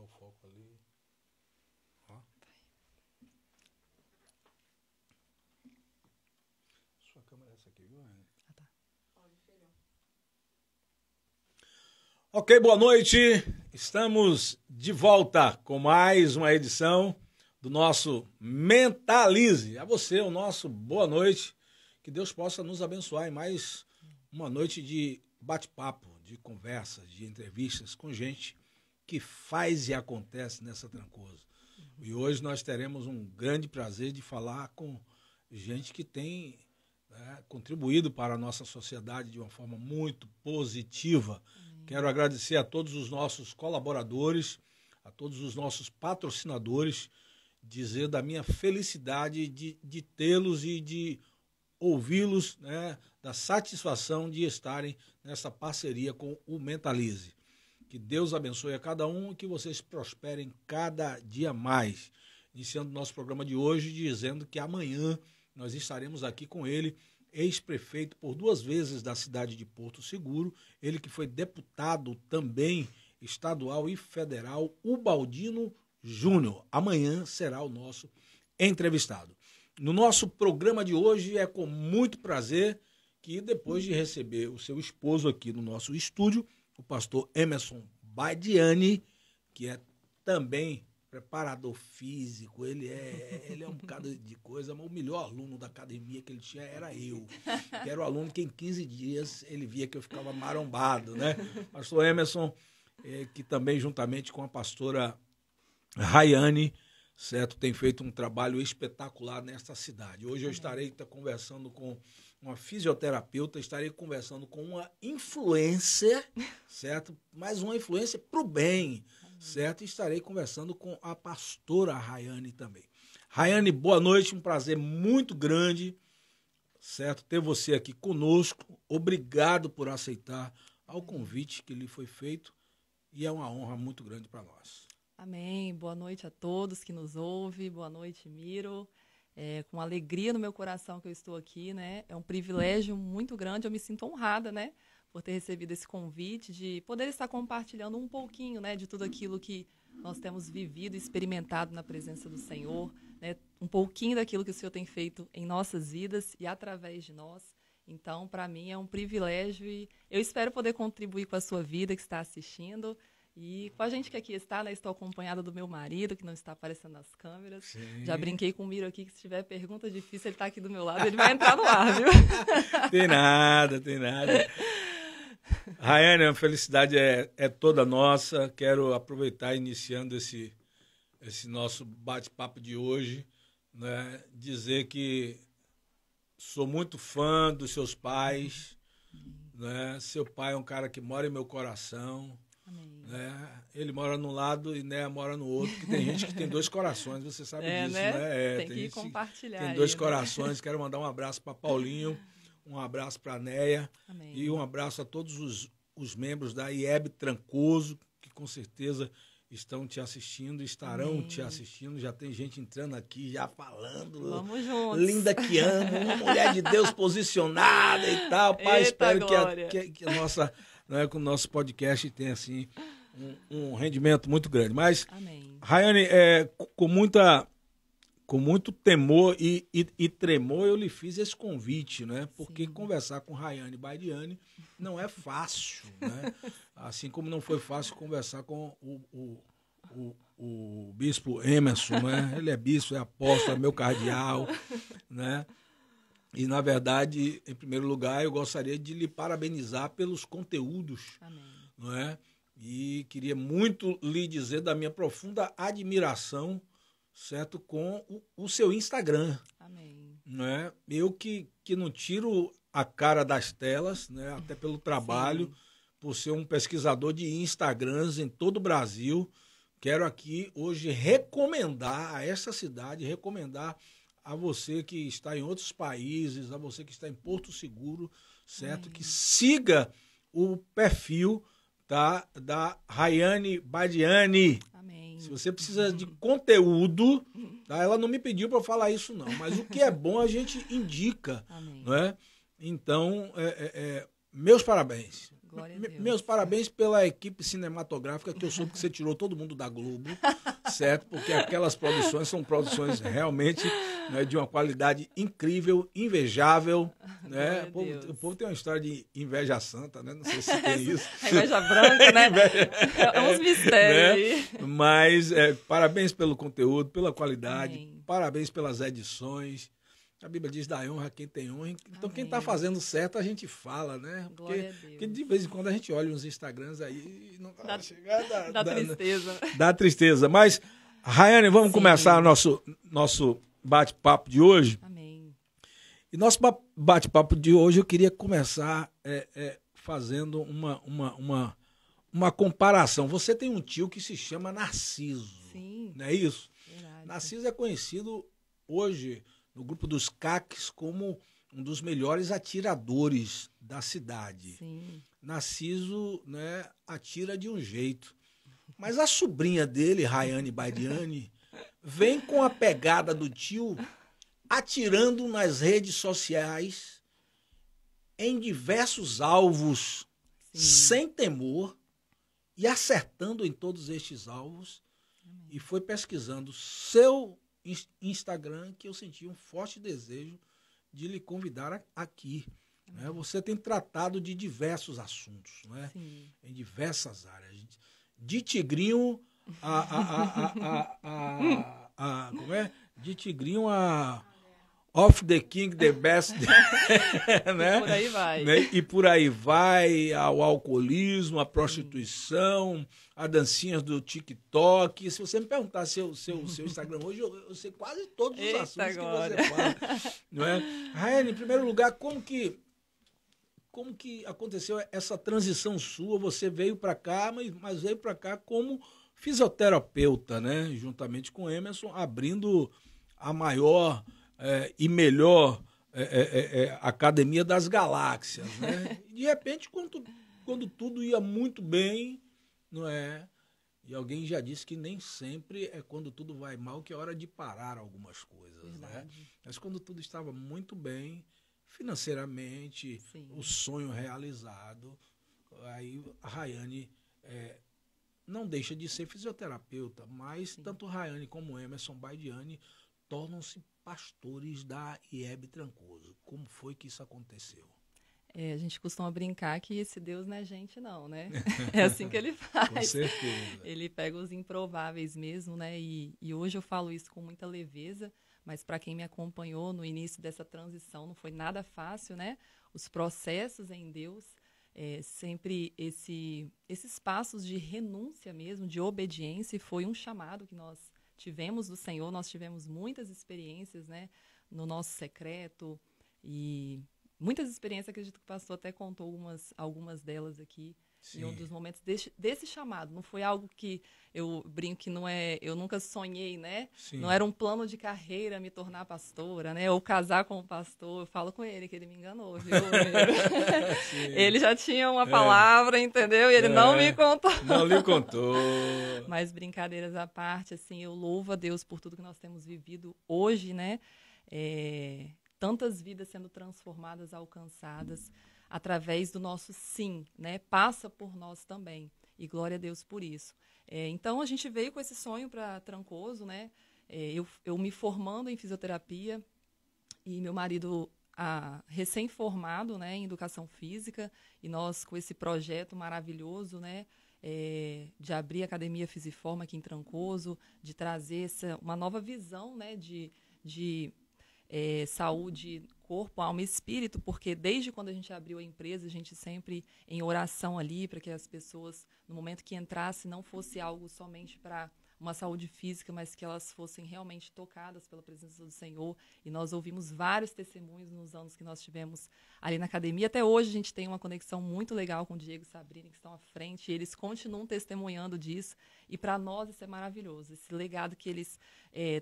o foco ali. Ó. Sua câmera é essa aqui, viu, Anne? Ah, tá. Ok, boa noite. Estamos de volta com mais uma edição do nosso Mentalize. A você, o nosso boa noite. Que Deus possa nos abençoar em mais uma noite de bate-papo, de conversas, de entrevistas com gente que faz e acontece nessa Trancoso. E hoje nós teremos um grande prazer de falar com gente que tem contribuído para a nossa sociedade de uma forma muito positiva. Quero agradecer a todos os nossos colaboradores, a todos os nossos patrocinadores, dizer da minha felicidade de tê-los e de ouvi-los, né, da satisfação de estarem nessa parceria com o Mentalize. Que Deus abençoe a cada um e que vocês prosperem cada dia mais. Iniciando o nosso programa de hoje, dizendo que amanhã nós estaremos aqui com ele, ex-prefeito por 2 vezes da cidade de Porto Seguro, ele que foi deputado também estadual e federal, Ubaldino Júnior. Amanhã será o nosso entrevistado. No nosso programa de hoje é com muito prazer que depois de receber o seu esposo aqui no nosso estúdio, o pastor Emerson Badiani, que é também preparador físico, ele é um bocado de coisa, mas o melhor aluno da academia que ele tinha era eu, que era o aluno que em 15 dias ele via que eu ficava marombado, né? Pastor Emerson, que também juntamente com a pastora Rayane, certo, tem feito um trabalho espetacular nesta cidade. Hoje eu estarei conversando com uma fisioterapeuta, estarei conversando com uma influencer, certo? Mas uma influencer para o bem, certo? E estarei conversando com a pastora Rayane também. Rayane, boa noite, um prazer muito grande, certo? Ter você aqui conosco. Obrigado por aceitar ao convite que lhe foi feito e é uma honra muito grande para nós. Amém. Boa noite a todos que nos ouvem. Boa noite, Miro. Com alegria no meu coração que eu estou aqui, né? É um privilégio muito grande. Eu me sinto honrada, né? Por ter recebido esse convite de poder estar compartilhando um pouquinho, né? De tudo aquilo que nós temos vivido e experimentado na presença do Senhor, né? Um pouquinho daquilo que o Senhor tem feito em nossas vidas e através de nós. Então, para mim é um privilégio e eu espero poder contribuir com a sua vida que está assistindo. E com a gente que aqui está, né, estou acompanhada do meu marido, que não está aparecendo nas câmeras. Sim. Já brinquei com o Miro aqui, que se tiver pergunta difícil, ele está aqui do meu lado, ele vai entrar no ar, viu? Tem nada. Rayane, a felicidade é toda nossa. Quero aproveitar, iniciando esse nosso bate-papo de hoje, né, dizer que sou muito fã dos seus pais. Né? Seu pai é um cara que mora em meu coração. Né? Ele mora num lado e Néa mora no outro, que tem gente que tem 2 corações, você sabe disso, né? Tem que compartilhar. Tem 2 corações. Quero mandar um abraço para Paulinho, um abraço para Néa e um abraço a todos os membros da IEB Trancoso, que com certeza estão te assistindo, estarão te assistindo. Já tem gente entrando aqui, já falando. Vamos juntos. Linda que amo, uma mulher de Deus posicionada e tal. Pai, espero que a nossa... Né, que o nosso podcast tem assim, um rendimento muito grande. Mas, Rayane, com muito temor e tremor, eu lhe fiz esse convite, né? Porque conversar com Rayane Badiani não é fácil, né? Assim como não foi fácil conversar com o bispo Emerson, né? Ele é bispo, é apóstolo, é meu cardeal, né? E, na verdade, em primeiro lugar, eu gostaria de lhe parabenizar pelos conteúdos. Amém. Não é? E queria muito lhe dizer da minha profunda admiração, certo, com o seu Instagram. Amém. Não é? Eu que não tiro a cara das telas, né, até pelo trabalho, por ser um pesquisador de Instagrams em todo o Brasil, quero aqui hoje recomendar a essa cidade, recomendar a você que está em outros países, a você que está em Porto Seguro, certo? Que siga o perfil da Rayane Badiani. Amém. Se você precisa de conteúdo, tá? Ela não me pediu para falar isso não, mas o que é bom a gente indica. Amém. Não é? Então, meus parabéns. Glória a Deus. Meus parabéns pela equipe cinematográfica, que eu soube que você tirou todo mundo da Globo, certo? Porque aquelas produções são produções realmente, né, de uma qualidade incrível, invejável, né? O povo tem uma história de inveja santa, né? Não sei se tem isso. A inveja branca, né? É uns mistérios, né? Mas parabéns pelo conteúdo, pela qualidade, Amém. Parabéns pelas edições. A Bíblia diz, dá honra a quem tem honra. Então, Amém. quem está fazendo certo, a gente fala, né? Porque de vez em quando a gente olha uns Instagrams aí e não tá chegando. Dá tristeza. Dá tristeza. Mas, Rayane, vamos começar o nosso bate-papo de hoje. Amém. E nosso bate-papo de hoje eu queria começar fazendo uma comparação. Você tem um tio que se chama Narciso. Sim. Não é isso? Verdade. Narciso é conhecido hoje no grupo dos CACs como um dos melhores atiradores da cidade. Sim. Narciso, né, atira de um jeito. Mas a sobrinha dele, Rayane Badiani, vem com a pegada do tio atirando nas redes sociais em diversos alvos, sem temor, e acertando em todos estes alvos. E foi pesquisando seu Instagram que eu senti um forte desejo de lhe convidar aqui. Né? Você tem tratado de diversos assuntos, né? Em diversas áreas. De Tigrinho como é? De Tigrinho a Off the King, the Best. Né? E por aí vai. Né? E por aí vai, ao alcoolismo, à prostituição, a dancinhas do TikTok. Se você me perguntar seu Instagram hoje, eu sei quase todos os assuntos agora. que você fala. Não é? Rayane, em primeiro lugar, como que aconteceu essa transição sua? Você veio para cá, mas veio para cá como fisioterapeuta, né? Juntamente com Emerson, abrindo a maior e melhor Academia das Galáxias, né? E de repente, quando tudo ia muito bem, não é? E alguém já disse que nem sempre é quando tudo vai mal que é hora de parar algumas coisas, né? Mas quando tudo estava muito bem, financeiramente, o sonho realizado, aí a Rayane não deixa de ser fisioterapeuta, mas tanto Rayane como Emerson Badiani tornam-se pastores da IEB Trancoso. Como foi que isso aconteceu? A gente costuma brincar que esse Deus não é gente, não, né? É assim que ele faz. Com certeza. Ele pega os improváveis mesmo, né? E hoje eu falo isso com muita leveza, mas para quem me acompanhou no início dessa transição, não foi nada fácil, né? Os processos em Deus, sempre esses passos de renúncia mesmo, de obediência, foi um chamado que nós tivemos do Senhor. Nós tivemos muitas experiências, né? No nosso secreto e muitas experiências, acredito que o pastor até contou algumas delas aqui. Sim. Em um dos momentos desse chamado. Não foi algo que eu brinco que não é... Eu nunca sonhei, né? Sim. Não era um plano de carreira me tornar pastora, né? Ou casar com um pastor. Eu falo com ele que ele me enganou, viu? Ele já tinha uma palavra, entendeu? E ele não me contou. Não lhe contou. Mas brincadeiras à parte, assim, eu louvo a Deus por tudo que nós temos vivido hoje, né? Tantas vidas sendo transformadas, alcançadas através do nosso sim, né? Passa por nós também. E glória a Deus por isso. Então, a gente veio com esse sonho para Trancoso, né? Eu me formando em fisioterapia e meu marido recém-formado, né, em educação física, e nós com esse projeto maravilhoso, né? De abrir a Academia Fisiforma aqui em Trancoso, de trazer uma nova visão, né? De saúde, corpo, alma e espírito, porque desde quando a gente abriu a empresa, a gente sempre em oração ali, para que as pessoas, no momento que entrassem, não fosse algo somente para uma saúde física, mas que elas fossem realmente tocadas pela presença do Senhor. E nós ouvimos vários testemunhos nos anos que nós tivemos ali na academia. Até hoje a gente tem uma conexão muito legal com o Diego e Sabrina, que estão à frente, e eles continuam testemunhando disso. E para nós isso é maravilhoso, esse legado que eles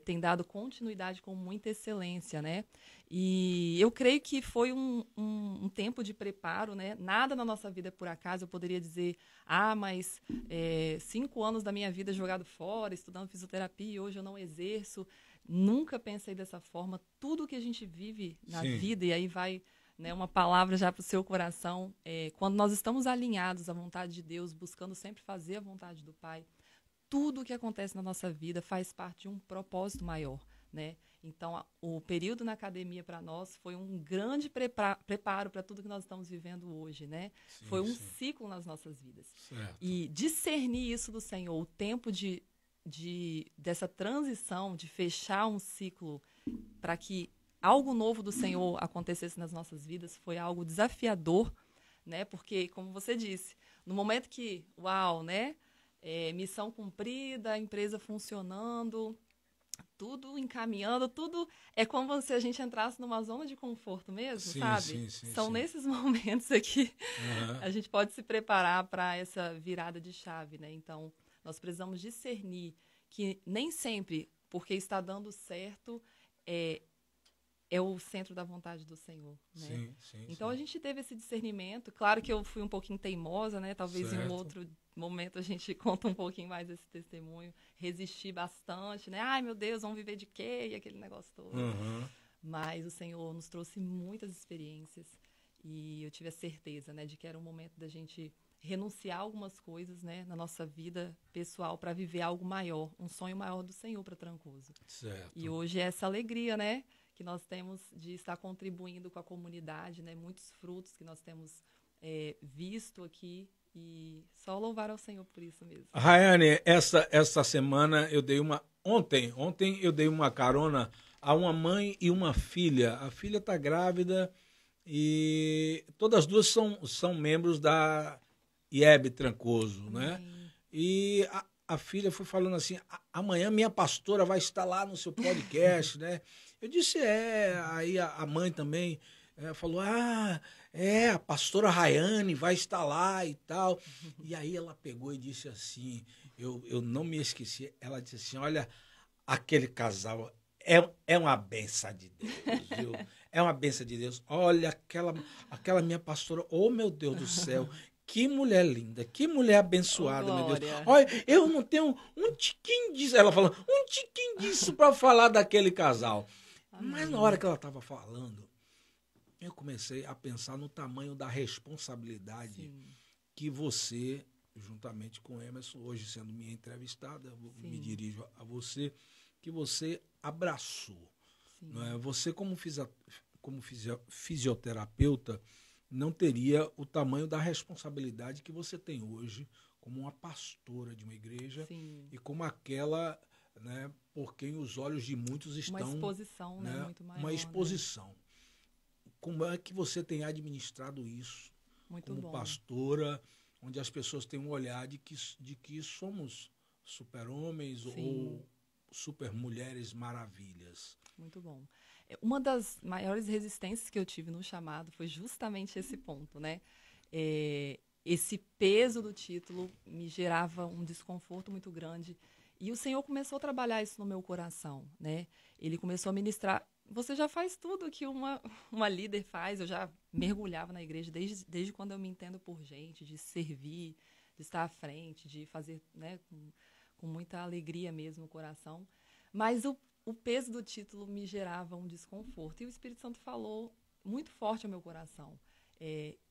têm dado continuidade com muita excelência, né? E eu creio que foi um tempo de preparo, né? Nada na nossa vida é por acaso. Eu poderia dizer, mas 5 anos da minha vida jogado fora, estudando fisioterapia, e hoje eu não exerço. Nunca pensei dessa forma. Tudo que a gente vive na vida, e aí vai né, uma palavra já para o seu coração. Quando nós estamos alinhados à vontade de Deus, buscando sempre fazer a vontade do Pai, tudo o que acontece na nossa vida faz parte de um propósito maior, né? Então, o período na academia para nós foi um grande preparo para tudo que nós estamos vivendo hoje, né? Sim, foi um sim. ciclo nas nossas vidas. Certo. E discernir isso do Senhor, o tempo dessa transição, de fechar um ciclo para que algo novo do Senhor acontecesse nas nossas vidas, foi algo desafiador, né? Porque, como você disse, no momento que, uau, né? Missão cumprida, a empresa funcionando, tudo encaminhando, tudo é como se a gente entrasse numa zona de conforto mesmo, Sim, sabe? sim, São sim. nesses momentos aqui Uhum. a gente pode se preparar para essa virada de chave, né? Então, nós precisamos discernir que nem sempre, porque está dando certo, é o centro da vontade do Senhor, né? Sim, sim, então sim. a gente teve esse discernimento. Claro que eu fui um pouquinho teimosa, né? Talvez em um Certo. outro momento a gente conta um pouquinho mais desse testemunho. Resisti bastante, né? Ai, meu Deus, vamos viver de quê? E aquele negócio todo. Uhum. Mas o Senhor nos trouxe muitas experiências e eu tive a certeza, né, de que era um momento da gente renunciar a algumas coisas, né, na nossa vida pessoal para viver algo maior, um sonho maior do Senhor para Trancoso. Certo. E hoje é essa alegria, né, que nós temos de estar contribuindo com a comunidade, né, muitos frutos que nós temos visto aqui, e só louvar ao Senhor por isso mesmo. Rayane, essa semana eu dei ontem eu dei uma carona a uma mãe e uma filha. A filha está grávida e todas as duas são membros da IEB Trancoso, né? E a filha foi falando assim, amanhã minha pastora vai estar lá no seu podcast, né? Eu disse, aí a mãe também falou, a pastora Rayane vai estar lá e tal. E aí ela pegou e disse assim, eu não me esqueci, ela disse assim, olha, aquele casal é uma benção de Deus, viu? É uma benção de Deus. Olha, aquela minha pastora, oh meu Deus do céu, que mulher linda, que mulher abençoada, meu Deus. Olha, eu não tenho um tiquinho disso. Ela falou, um tiquinho disso para falar daquele casal. Amém. Mas na hora que ela estava falando, eu comecei a pensar no tamanho da responsabilidade Sim. que você, juntamente com Emerson, hoje sendo minha entrevistada, Sim. me dirijo a você, que você abraçou. Não é? Você, como fisioterapeuta, não teria o tamanho da responsabilidade que você tem hoje como uma pastora de uma igreja Sim. e como aquela, né, por quem os olhos de muitos estão... Uma exposição, né, muito maior. Uma exposição. Né? Como é que você tem administrado isso muito como bom. pastora, onde as pessoas têm um olhar de que somos super-homens ou super-mulheres maravilhas? Muito bom. Uma das maiores resistências que eu tive no chamado foi justamente esse ponto, né? Esse peso do título me gerava um desconforto muito grande. E o Senhor começou a trabalhar isso no meu coração, né? Ele começou a ministrar. Você já faz tudo que uma líder faz. Eu já mergulhava na igreja desde quando eu me entendo por gente, de servir, de estar à frente, de fazer, né, com muita alegria mesmo no coração. Mas o peso do título me gerava um desconforto. E o Espírito Santo falou muito forte ao meu coração,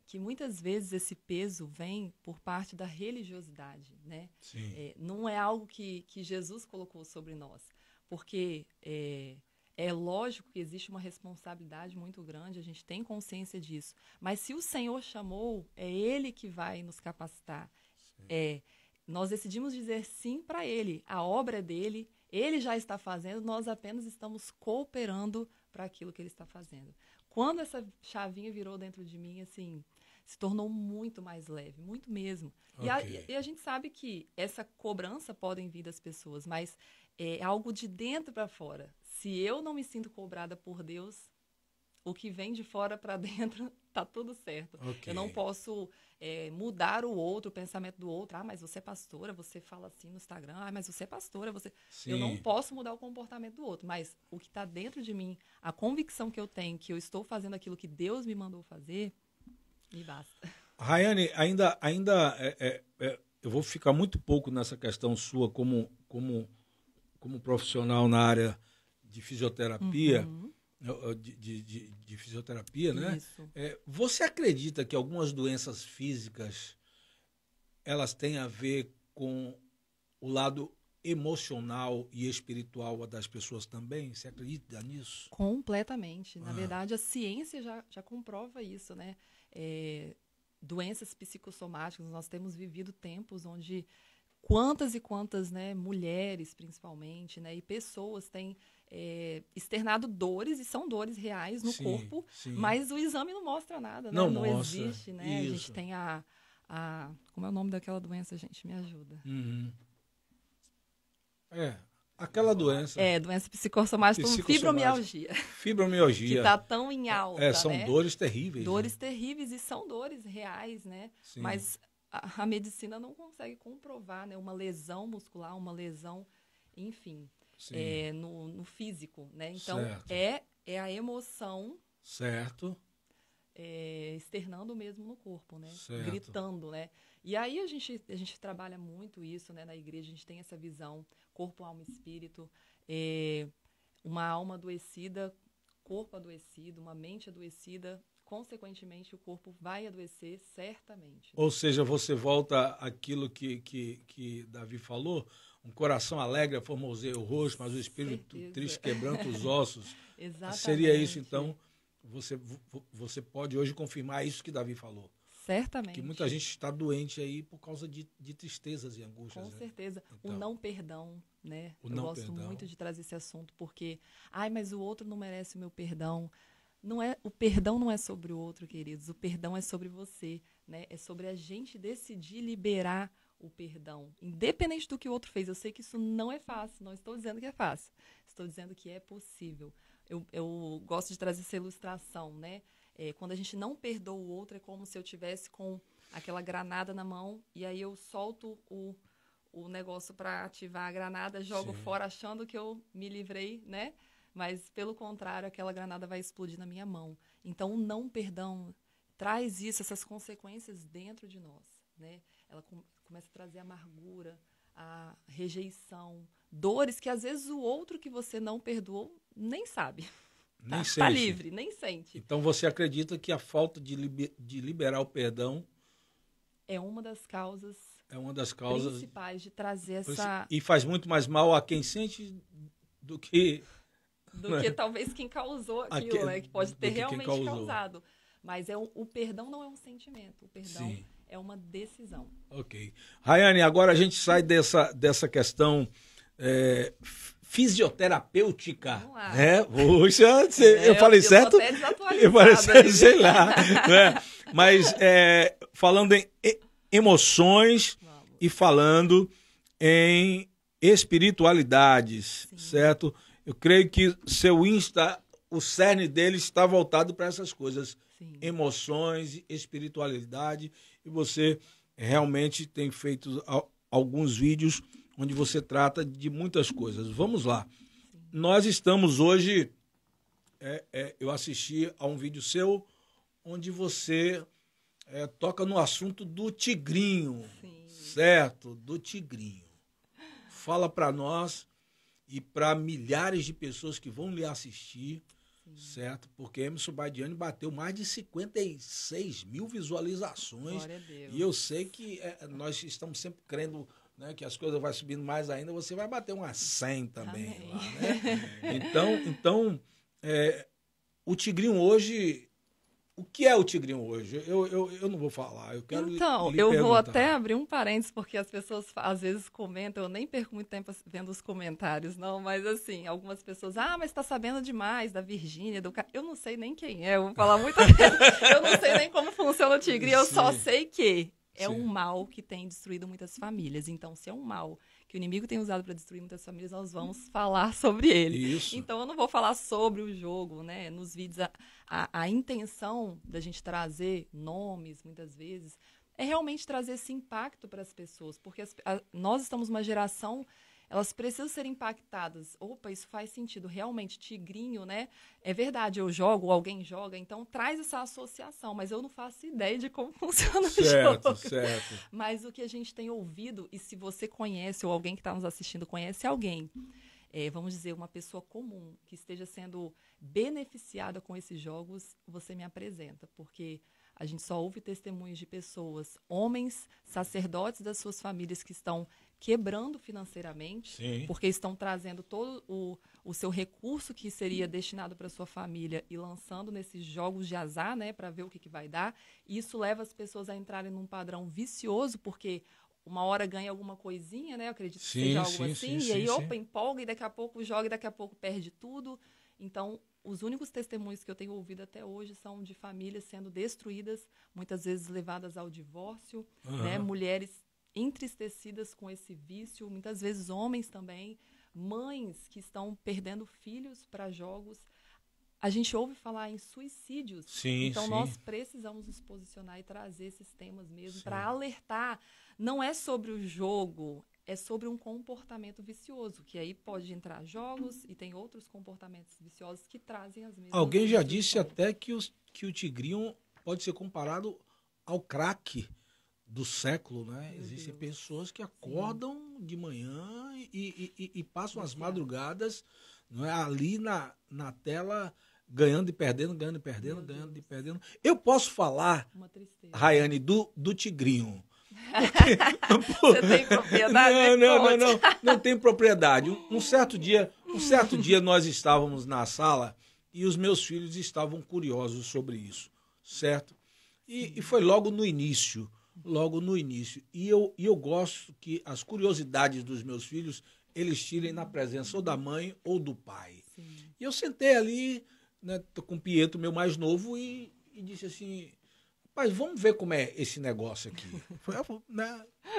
que muitas vezes esse peso vem por parte da religiosidade, né? Não é algo que Jesus colocou sobre nós, porque é lógico que existe uma responsabilidade muito grande, a gente tem consciência disso, mas se o Senhor chamou, é Ele que vai nos capacitar. Nós decidimos dizer sim para Ele, a obra é dele, Ele já está fazendo, nós apenas estamos cooperando para aquilo que Ele está fazendo. Quando essa chavinha virou dentro de mim, assim, se tornou muito mais leve, muito mesmo. Okay. E a gente sabe que essa cobrança pode vir das pessoas, mas é algo de dentro para fora. Se eu não me sinto cobrada por Deus, o que vem de fora para dentro tá tudo certo. Okay. Eu não posso mudar o outro, o pensamento do outro. Ah, mas você é pastora, você fala assim no Instagram. Ah, mas você é pastora, você... Sim. Eu não posso mudar o comportamento do outro, mas o que está dentro de mim, a convicção que eu tenho, que eu estou fazendo aquilo que Deus me mandou fazer, me basta. Rayane, ainda eu vou ficar muito pouco nessa questão sua como profissional na área de fisioterapia, de fisioterapia, né? Isso. Você acredita que algumas doenças físicas elas têm a ver com o lado emocional e espiritual das pessoas também? Você acredita nisso? Completamente. Na verdade, a ciência já comprova isso, né? Doenças psicossomáticas, nós temos vivido tempos onde quantas e quantas, né, mulheres, principalmente, né, e pessoas têm externado dores, e são dores reais no corpo, mas o exame não mostra nada, né? Não mostra. Existe, né? Isso. A gente tem como é o nome daquela doença, gente? Me ajuda. Uhum. Aquela doença. Doença psicossomática, fibromialgia. Fibromialgia. Que está tão em alta, são né? dores terríveis. Dores terríveis, e são dores reais, né? Sim. Mas a medicina não consegue comprovar, né? Uma lesão muscular, uma lesão, enfim, no físico, né? Então, certo. é a emoção... Certo. Externando mesmo no corpo, né? Certo. Gritando, né? E aí a gente trabalha muito isso, né? Na igreja a gente tem essa visão, corpo, alma e espírito, uma alma adoecida, corpo adoecido, uma mente adoecida, consequentemente o corpo vai adoecer certamente. Ou seja, você volta àquilo que Davi falou, um coração alegre formoseia o rosto, mas o espírito triste quebranta os ossos. Exatamente. Seria isso, então, você pode hoje confirmar isso que Davi falou. Certamente. Que muita gente está doente aí por causa de tristezas e angústias. Com certeza. Então, o não perdão, né? Eu gosto muito de trazer esse assunto, porque, mas o outro não merece o meu perdão. O perdão não é sobre o outro, queridos. O perdão é sobre você, né? É sobre a gente decidir liberar o perdão, independente do que o outro fez. Eu sei que isso não é fácil, não estou dizendo que é fácil. Estou dizendo que é possível. Eu gosto de trazer essa ilustração, né? Quando a gente não perdoa o outro, é como se eu tivesse com aquela granada na mão e aí eu solto o negócio para ativar a granada, jogo fora achando que eu me livrei, né? Mas, pelo contrário, aquela granada vai explodir na minha mão. Então, o não perdão traz essas consequências dentro de nós, né? Ela começa a trazer amargura, a rejeição, dores que, às vezes, o outro que você não perdoou nem sabe. Nem sente. Tá livre, nem sente. Então, você acredita que a falta de liberar o perdão é uma das causas principais de trazer essa... E faz muito mais mal a quem sente do que talvez quem causou aquilo, né? Que pode ter realmente causado. Mas o perdão não é um sentimento, o perdão é uma decisão. Ok. Rayane, agora a gente sai dessa questão fisioterapêutica. Vamos lá. Puxa, eu falei certo? Eu falei certo, sei lá. Né? Mas falando em emoções e falando em espiritualidades, certo? Eu creio que seu Insta, o cerne dele está voltado para essas coisas. Emoções, espiritualidade. E você realmente tem feito alguns vídeos onde você trata de muitas coisas. Vamos lá. Nós estamos hoje... eu assisti a um vídeo seu onde você toca no assunto do tigrinho. Certo? Do tigrinho. Fala para nós e para milhares de pessoas que vão lhe assistir, certo? Porque Emerson Badiani bateu mais de 56 mil visualizações. Glória a Deus. E eu sei que nós estamos sempre crendo, né, que as coisas vão subindo mais ainda, você vai bater umas 100 também. Lá, né? Então o tigrinho hoje... O que é o tigrinho hoje? Eu não vou falar, eu quero eu vou até abrir um parênteses, porque as pessoas às vezes comentam, eu nem perco muito tempo vendo os comentários, não, mas assim, algumas pessoas, mas tá sabendo demais da Virgínia, eu não sei nem quem é, eu vou falar muita vez, eu não sei nem como funciona o tigre, eu só sei que é um mal que tem destruído muitas famílias. Então, se é um mal que o inimigo tem usado para destruir muitas famílias, nós vamos falar sobre ele. Isso. Então, eu não vou falar sobre o jogo, né? Nos vídeos, a intenção da gente trazer nomes, muitas vezes, é realmente trazer esse impacto para as pessoas. Porque nós estamos numa geração... Elas precisam ser impactadas. Opa, isso faz sentido. Realmente, tigrinho, né? É verdade, eu jogo, ou alguém joga. Então, traz essa associação. Mas eu não faço ideia de como funciona o jogo. Certo. Mas o que a gente tem ouvido, e se você conhece, ou alguém que está nos assistindo conhece alguém, vamos dizer, uma pessoa comum que esteja sendo beneficiada com esses jogos, você me apresenta, porque a gente só ouve testemunhos de pessoas, homens, sacerdotes das suas famílias que estão quebrando financeiramente, Sim. porque estão trazendo todo o seu recurso que seria destinado para sua família e lançando nesses jogos de azar, né, para ver o que vai dar. E isso leva as pessoas a entrarem num padrão vicioso, porque uma hora ganha alguma coisinha, né, eu acredito que seja algo assim, e aí, opa, empolga e daqui a pouco joga e daqui a pouco perde tudo. Então, os únicos testemunhos que eu tenho ouvido até hoje são de famílias sendo destruídas, muitas vezes levadas ao divórcio, né? Mulheres entristecidas com esse vício, muitas vezes homens também, mães que estão perdendo filhos para jogos. A gente ouve falar em suicídios, então nós precisamos nos posicionar e trazer esses temas mesmo para alertar. Não é sobre o jogo, é sobre um comportamento vicioso, que aí pode entrar jogos e tem outros comportamentos viciosos que trazem as mesmas... Alguém já disse até que o tigrinho pode ser comparado ao crack do século, né? Existem pessoas que acordam de manhã e passam as madrugadas, não é, ali na tela, ganhando e perdendo, ganhando e perdendo, ganhando e perdendo. Eu posso falar, Rayane, do tigrinho. Você tem propriedade? Não tem propriedade. Um certo dia nós estávamos na sala e os meus filhos estavam curiosos sobre isso, certo? E foi logo no início. E eu gosto que as curiosidades dos meus filhos, eles tirem na presença ou da mãe ou do pai. Sim. E eu sentei ali, né, com o Pietro, meu mais novo, e disse assim... Mas vamos ver como é esse negócio aqui.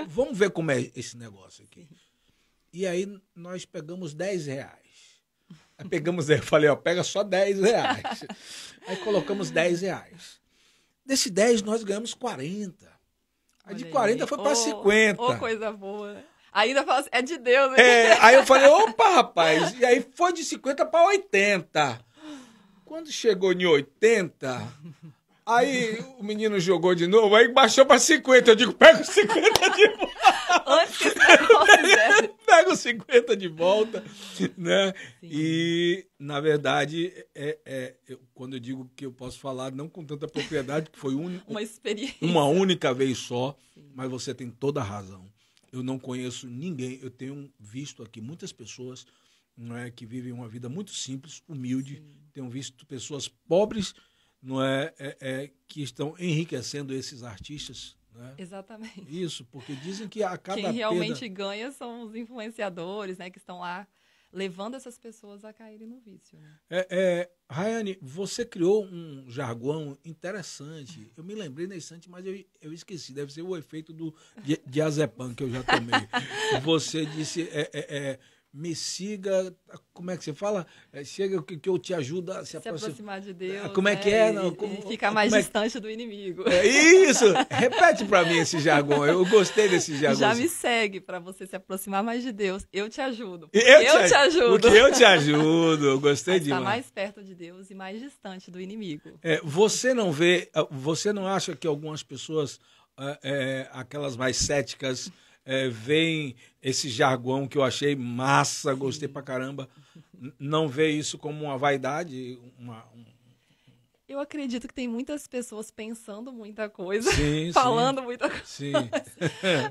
Vamos ver como é esse negócio aqui. E aí nós pegamos R$10. Aí falei, pega só R$10. Aí colocamos R$10. Desse 10 nós ganhamos 40. Aí de 40 foi para 50. Ô, coisa boa, né? Ainda fala assim, é de Deus, né? Aí eu falei, opa, rapaz. E aí foi de 50 para 80. Quando chegou em 80... Aí o menino jogou de novo, aí baixou para 50. Eu digo, pega os 50 de volta. Antes que esse pega os 50 de volta, né? E, na verdade, quando eu digo que eu posso falar, não com tanta propriedade, que foi uma experiência. Uma única vez só, mas você tem toda a razão. Eu não conheço ninguém, eu tenho visto aqui muitas pessoas, não é, que vivem uma vida muito simples, humilde, tenho visto pessoas pobres, não que estão enriquecendo esses artistas, né? Exatamente. Isso, porque dizem que a cada quem realmente ganha são os influenciadores, né, que estão lá levando essas pessoas a caírem no vício, né? Rayane, você criou um jargão interessante. Eu me lembrei nesse instante, mas eu esqueci. Deve ser o efeito do diazepam que eu já tomei. Você disse... me siga, como é que você fala? Chega que eu te ajudo a se aproximar de Deus. Como é que é? Não, e ficar mais distante do inimigo. Isso! Repete para mim esse jargão. Eu gostei desse jargão. Já me segue para você se aproximar mais de Deus. Eu te ajudo. Eu te ajudo. Porque eu te ajudo. Eu gostei demais. Estar mais perto de Deus e mais distante do inimigo. Você não acha que algumas pessoas, aquelas mais céticas, veem esse jargão que eu achei massa, gostei pra caramba, não vê isso como uma vaidade? Eu acredito que tem muitas pessoas pensando muita coisa, sim, falando muita coisa. Sim.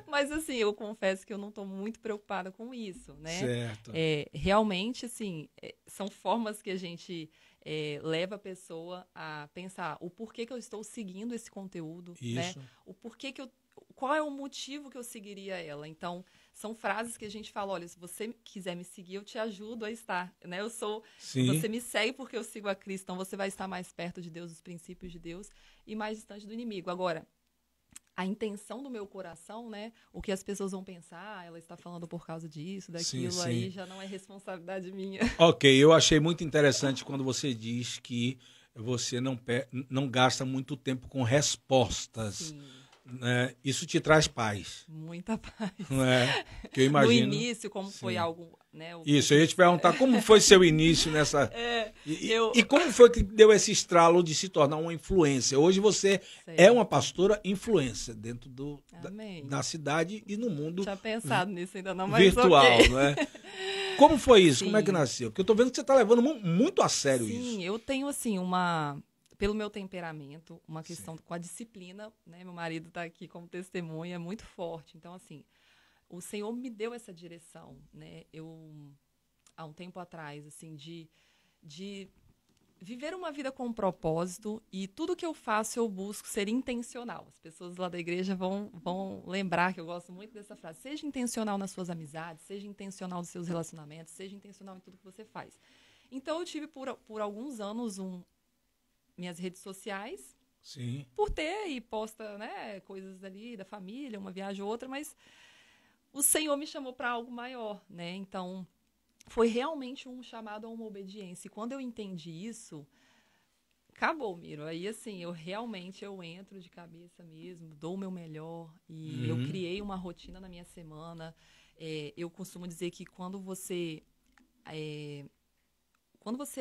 Mas, assim, eu confesso que eu não estou muito preocupada com isso, né? Certo. Realmente, assim, são formas que a gente leva a pessoa a pensar o porquê que eu estou seguindo esse conteúdo, isso. Né? O porquê que qual é o motivo que eu seguiria ela? Então, são frases que a gente fala, olha, se você quiser me seguir, eu te ajudo a estar, né? Você me segue porque eu sigo a Cristo, então você vai estar mais perto de Deus, dos princípios de Deus e mais distante do inimigo. Agora, a intenção do meu coração, né? O que as pessoas vão pensar, ela está falando por causa disso, daquilo, aí já não é responsabilidade minha. Ok, eu achei muito interessante quando você diz que você não gasta muito tempo com respostas. Sim. Isso te traz paz. Muita paz. Não é? Que eu imagino. No início, como foi algo... Né, isso, eu ia te perguntar como foi seu início nessa... E como foi que deu esse estralo de se tornar uma influência? Hoje você é uma pastora influência dentro da cidade e no mundo tinha pensado nisso ainda não, mas virtual, okay. Não é? como foi isso? Sim. Como é que nasceu? Porque eu tô vendo que você tá levando muito a sério isso. Sim, eu tenho, assim, pelo meu temperamento, uma questão com a disciplina, né? Meu marido está aqui como testemunha, é muito forte. Então, assim, o Senhor me deu essa direção, né? Há um tempo atrás, assim, de viver uma vida com um propósito, e tudo que eu faço eu busco ser intencional. As pessoas lá da igreja vão lembrar que eu gosto muito dessa frase. Seja intencional nas suas amizades, seja intencional nos seus relacionamentos, seja intencional em tudo que você faz. Então, eu tive por alguns anos minhas redes sociais, Sim. por ter e posta, né, coisas ali da família, uma viagem ou outra, mas o Senhor me chamou para algo maior, né? Então, foi realmente um chamado a uma obediência. E quando eu entendi isso, acabou, Miro. Aí, assim, eu entro de cabeça mesmo, dou o meu melhor, e eu criei uma rotina na minha semana. Eu costumo dizer que quando você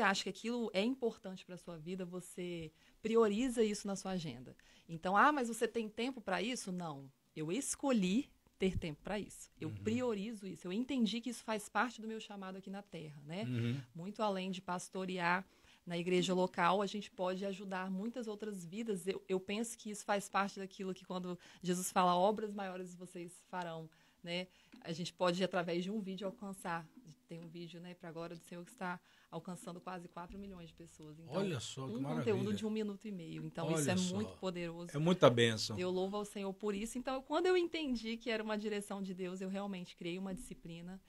acha que aquilo é importante para a sua vida, você prioriza isso na sua agenda. Então, mas você tem tempo para isso? Não. Eu escolhi ter tempo para isso. Eu priorizo isso. Eu entendi que isso faz parte do meu chamado aqui na Terra, né? Muito além de pastorear na igreja local, a gente pode ajudar muitas outras vidas. Eu penso que isso faz parte daquilo que, quando Jesus fala, obras maiores vocês farão, né? A gente pode, através de um vídeo, alcançar. Tem um vídeo, né, para a glória do Senhor, que está alcançando quase 4 milhões de pessoas. Então, olha só, que maravilha. Conteúdo de 1 minuto e meio. Então, olha isso é só. muito poderoso. É muita bênção. Eu louvo ao Senhor por isso. Então, quando eu entendi que era uma direção de Deus, eu realmente criei uma disciplina.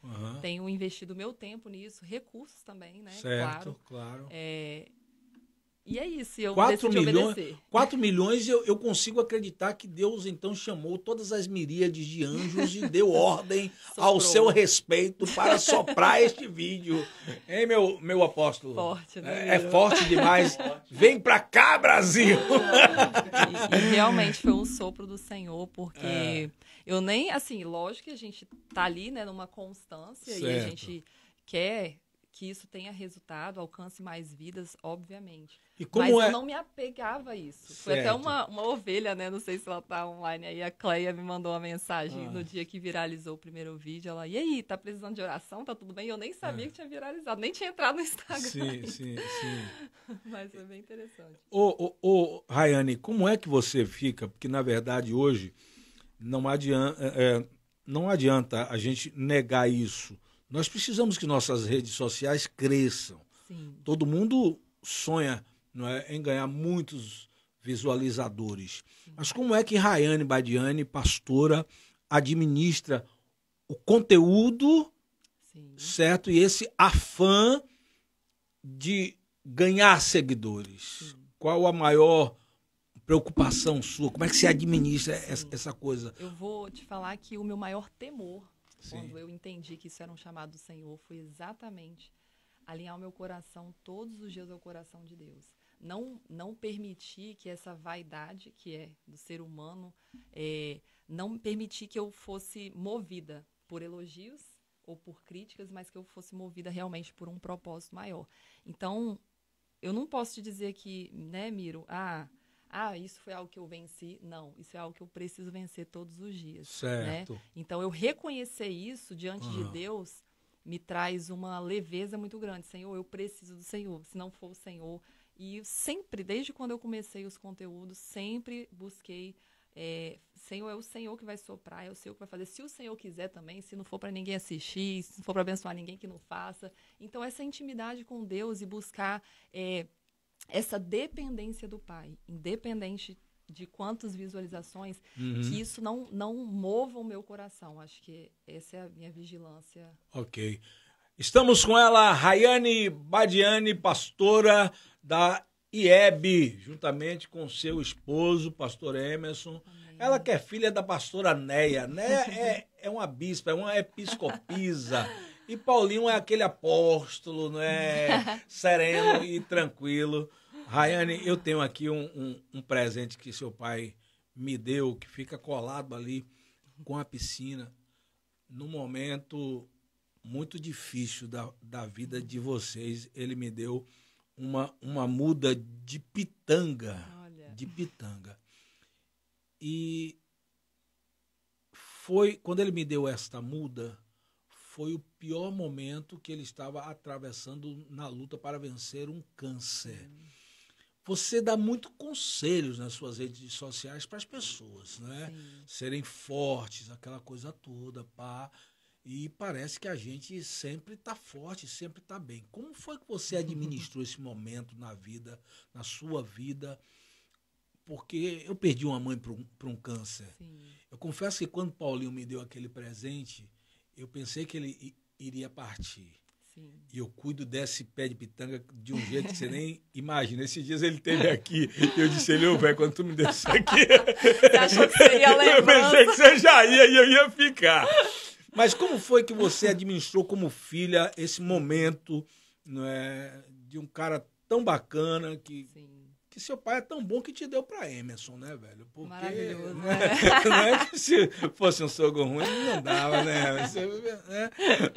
Tenho investido meu tempo nisso, recursos também, né? Certo, claro. E é isso, eu 4 decidi milhões, obedecer. 4 milhões eu consigo acreditar que Deus então chamou todas as miríades de anjos e deu ordem ao seu respeito para soprar este vídeo. Hein, meu apóstolo? Forte, né? É forte demais. Vem pra cá, Brasil! E realmente foi um sopro do Senhor, porque eu nem, assim, lógico que a gente tá ali, né, numa constância, certo. E a gente quer que isso tenha resultado, alcance mais vidas, obviamente. Mas eu não me apegava a isso. Certo. Foi até uma ovelha, né? Não sei se ela tá online aí. A Cleia me mandou uma mensagem no dia que viralizou o primeiro vídeo. Ela, e aí, tá precisando de oração? Tá tudo bem? Eu nem sabia que tinha viralizado. Nem tinha entrado no Instagram. Sim. Mas foi bem interessante. Rayane, como é que você fica? Porque, na verdade, hoje, não adianta a gente negar isso. Nós precisamos que nossas redes sociais cresçam. Sim. Todo mundo sonha, não é, em ganhar muitos visualizadores. Sim. Mas como é que Rayane Badiani, pastora, administra o conteúdo, sim, certo? E esse afã de ganhar seguidores? Sim. Qual a maior preocupação sua? Como é que você administra essa coisa? Eu vou te falar que o meu maior temor, sim, quando eu entendi que isso era um chamado do Senhor, foi exatamente alinhar o meu coração todos os dias ao coração de Deus. Não permitir que essa vaidade que é do ser humano, não permitir que eu fosse movida por elogios ou por críticas, mas que eu fosse movida realmente por um propósito maior. Então, eu não posso te dizer que, né, Miro, isso foi algo que eu venci. Não, isso é algo que eu preciso vencer todos os dias. Certo. Né? Então, eu reconhecer isso diante de Deus me traz uma leveza muito grande. Senhor, eu preciso do Senhor. Se não for o Senhor... E sempre, desde quando eu comecei os conteúdos, sempre busquei... Senhor, é o Senhor que vai soprar, é o Senhor que vai fazer. Se o Senhor quiser também, se não for para ninguém assistir, se não for para abençoar ninguém, que não faça. Então, essa intimidade com Deus e buscar... essa dependência do Pai, independente de quantas visualizações, que isso não mova o meu coração. Acho que essa é a minha vigilância. Ok. Estamos com ela, Rayane Badiani, pastora da IEB, juntamente com seu esposo, pastor Emerson. Amém. Ela que é filha da pastora Neia. Neia é uma bispa, é uma episcopisa. E Paulinho é aquele apóstolo, não é? Sereno e tranquilo. Rayane, eu tenho aqui um presente que seu pai me deu, que fica colado ali com a piscina, num momento muito difícil da vida de vocês. Ele me deu uma muda de pitanga. Olha. De pitanga. E quando ele me deu esta muda, foi o pior momento que ele estava atravessando na luta para vencer um câncer. Você dá muito conselhos nas suas redes sociais para as pessoas, né? Sim. Serem fortes, aquela coisa toda, pá. E parece que a gente sempre está forte, sempre está bem. Como foi que você administrou esse momento na vida, na sua vida? Porque eu perdi uma mãe para um câncer. Sim. Eu confesso que quando Paulinho me deu aquele presente, eu pensei que ele iria partir. Sim. E eu cuido desse pé de pitanga de um jeito que você nem imagina. Esses dias ele esteve aqui e eu disse, ele, velho, quando tu me deu isso aqui... Você achou que seria lembrança? Eu pensei que você já ia e eu ia ficar. Mas como foi que você administrou como filha esse momento, não é, de um cara tão bacana que seu pai é tão bom que te deu para Emerson, né, velho? Porque, maravilhoso, né? Não é que se fosse um sogro ruim, não dava, né?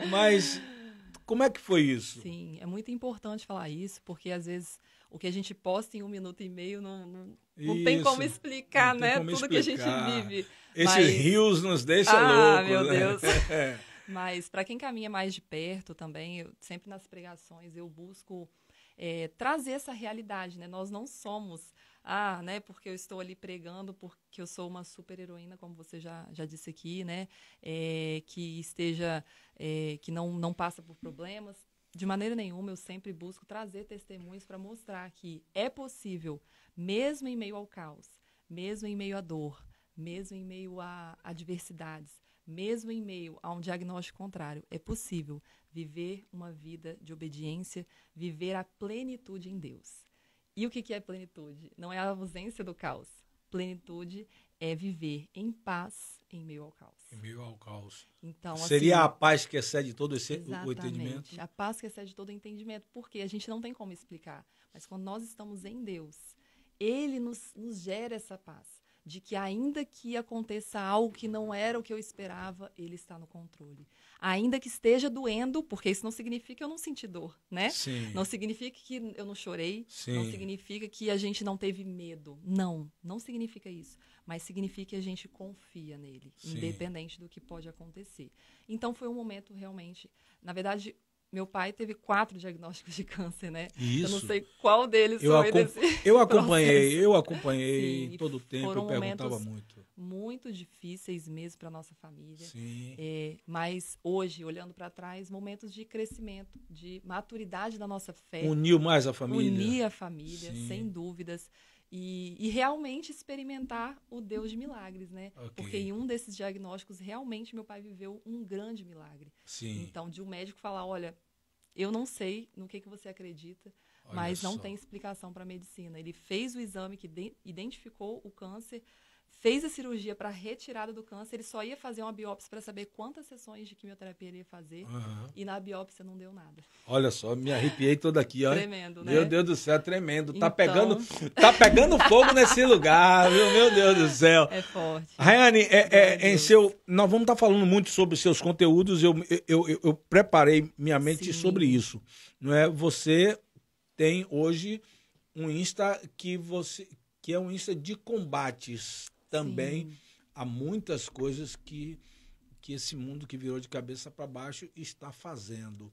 Mas como é que foi isso? Sim, é muito importante falar isso, porque às vezes o que a gente posta em 1 minuto e meio não tem como explicar, né? Tudo explicar. Que a gente vive. Esses rios nos deixam loucos. Meu né? Deus. Mas para quem caminha mais de perto também, sempre nas pregações eu busco trazer essa realidade, né? Nós não somos, né? Porque eu estou ali pregando, porque eu sou uma super heroína, como você já disse aqui, né? Que esteja, que não passa por problemas. De maneira nenhuma, eu sempre busco trazer testemunhos para mostrar que é possível, mesmo em meio ao caos, mesmo em meio à dor, mesmo em meio a adversidades, mesmo em meio a um diagnóstico contrário, é possível viver uma vida de obediência, viver a plenitude em Deus. E o que é plenitude? Não é a ausência do caos. Plenitude é viver em paz em meio ao caos. Em meio ao caos. Então, seria assim, a paz que excede todo o entendimento? A paz que excede todo o entendimento, porque a gente não tem como explicar. Mas quando nós estamos em Deus, Ele nos gera essa paz. De que ainda que aconteça algo que não era o que eu esperava, Ele está no controle. Ainda que esteja doendo, porque isso não significa que eu não senti dor, né? Sim. Não significa que eu não chorei, Sim. Não significa que a gente não teve medo. Não significa isso. Mas significa que a gente confia nele, Sim. Independente do que pode acontecer. Então foi um momento realmente... Na verdade, meu pai teve 4 diagnósticos de câncer, né? Isso. Eu não sei qual deles eu foi desse eu acompanhei Sim, todo o tempo, eu perguntava muito. Muito difíceis mesmo para nossa família. Sim. Mas hoje, olhando para trás, momentos de crescimento, de maturidade da nossa fé. Uniu mais a família. Unir a família, Sim. sem dúvidas. E realmente experimentar o Deus de milagres, né? Okay. Porque em um desses diagnósticos, realmente, meu pai viveu um grande milagre. Sim. Então, de um médico falar, olha, eu não sei no que você acredita, mas não tem explicação para a medicina. Ele fez o exame que identificou o câncer, fez a cirurgia para a retirada do câncer, ele só ia fazer uma biópsia para saber quantas sessões de quimioterapia ele ia fazer, e na biópsia não deu nada. Olha só, me arrepiei todo aqui, ó. Tremendo, né? Meu Deus do céu, tremendo. Então... Tá pegando fogo nesse lugar, viu? Meu Deus do céu. É forte. Rayane, nós vamos estar falando muito sobre os seus conteúdos, eu preparei minha mente sobre isso. Não é? Você tem hoje um Insta que é um Insta de combates também. Há muitas coisas que esse mundo que virou de cabeça para baixo está fazendo.